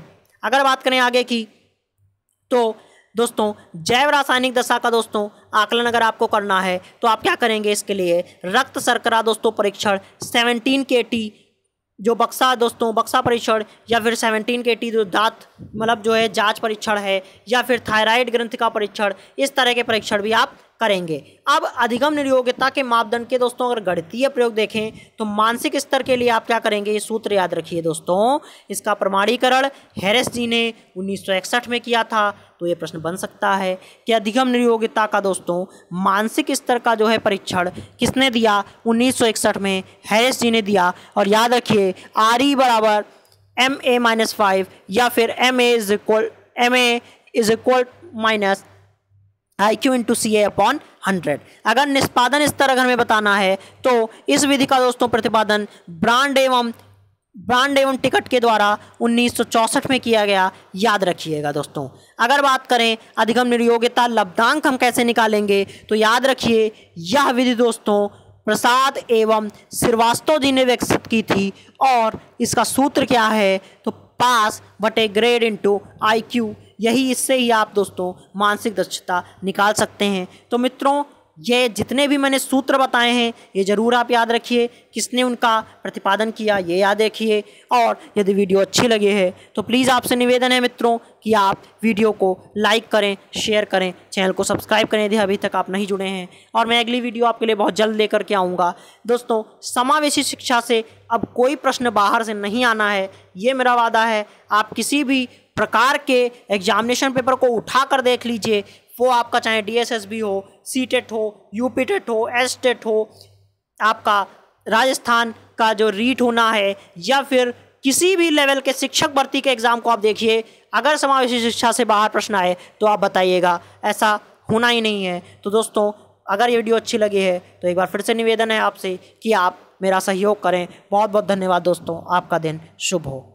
अगर बात करें आगे की तो दोस्तों जैव रासायनिक दशा का दोस्तों आकलन अगर आपको करना है तो आप क्या करेंगे, इसके लिए रक्त शर्करा दोस्तों परीक्षण 17 KT जो बक्सा परीक्षण, या फिर 17 KT जो दांत मतलब जो है जांच परीक्षण है, या फिर थायराइड ग्रंथि का परीक्षण, इस तरह के परीक्षण भी आप करेंगे। अब अधिगम निर्योग्यता के मापदंड के दोस्तों अगर गणितीय प्रयोग देखें तो मानसिक स्तर के लिए आप क्या करेंगे, ये सूत्र याद रखिए दोस्तों। इसका प्रमाणीकरण हैरिस जी ने 1961 में किया था। तो ये प्रश्न बन सकता है कि अधिगम निर्योग्यता का दोस्तों मानसिक स्तर का जो है परीक्षण किसने दिया, 1961 में हैरिस जी ने दिया। और याद रखिए RE बराबर MA-5 या फिर MA is equal minus IQ into CA/100। अगर निष्पादन स्तर अगर हमें बताना है तो इस विधि का दोस्तों प्रतिपादन ब्रांड एवं टिकट के द्वारा 1964 में किया गया, याद रखिएगा दोस्तों। अगर बात करें अधिगम निर्योग्यता लब्धांक हम कैसे निकालेंगे तो याद रखिए यह विधि दोस्तों प्रसाद एवं श्रीवास्तव जी ने विकसित की थी। और इसका सूत्र क्या है, तो पास बटे ग्रेड इंटू IQ, यही इससे ही आप दोस्तों मानसिक दक्षता निकाल सकते हैं। तो मित्रों ये जितने भी मैंने सूत्र बताए हैं ये ज़रूर आप याद रखिए, किसने उनका प्रतिपादन किया ये याद रखिए। और यदि वीडियो अच्छी लगे है तो प्लीज़ आपसे निवेदन है मित्रों कि आप वीडियो को लाइक करें, शेयर करें, चैनल को सब्सक्राइब करें यदि अभी तक आप नहीं जुड़े हैं। और मैं अगली वीडियो आपके लिए बहुत जल्द लेकर के आऊँगा। दोस्तों, समावेशी शिक्षा से अब कोई प्रश्न बाहर से नहीं आना है, ये मेरा वादा है। आप किसी भी प्रकार के एग्जामिनेशन पेपर को उठा कर देख लीजिए, वो आपका चाहे DSSB हो, CTET हो, UPTET हो, STET हो, आपका राजस्थान का जो रीट होना है, या फिर किसी भी लेवल के शिक्षक भर्ती के एग्ज़ाम को आप देखिए, अगर समावेशी शिक्षा से बाहर प्रश्न आए तो आप बताइएगा, ऐसा होना ही नहीं है। तो दोस्तों, अगर ये वीडियो अच्छी लगी है तो एक बार फिर से निवेदन है आपसे कि आप मेरा सहयोग करें। बहुत बहुत धन्यवाद दोस्तों, आपका दिन शुभ हो।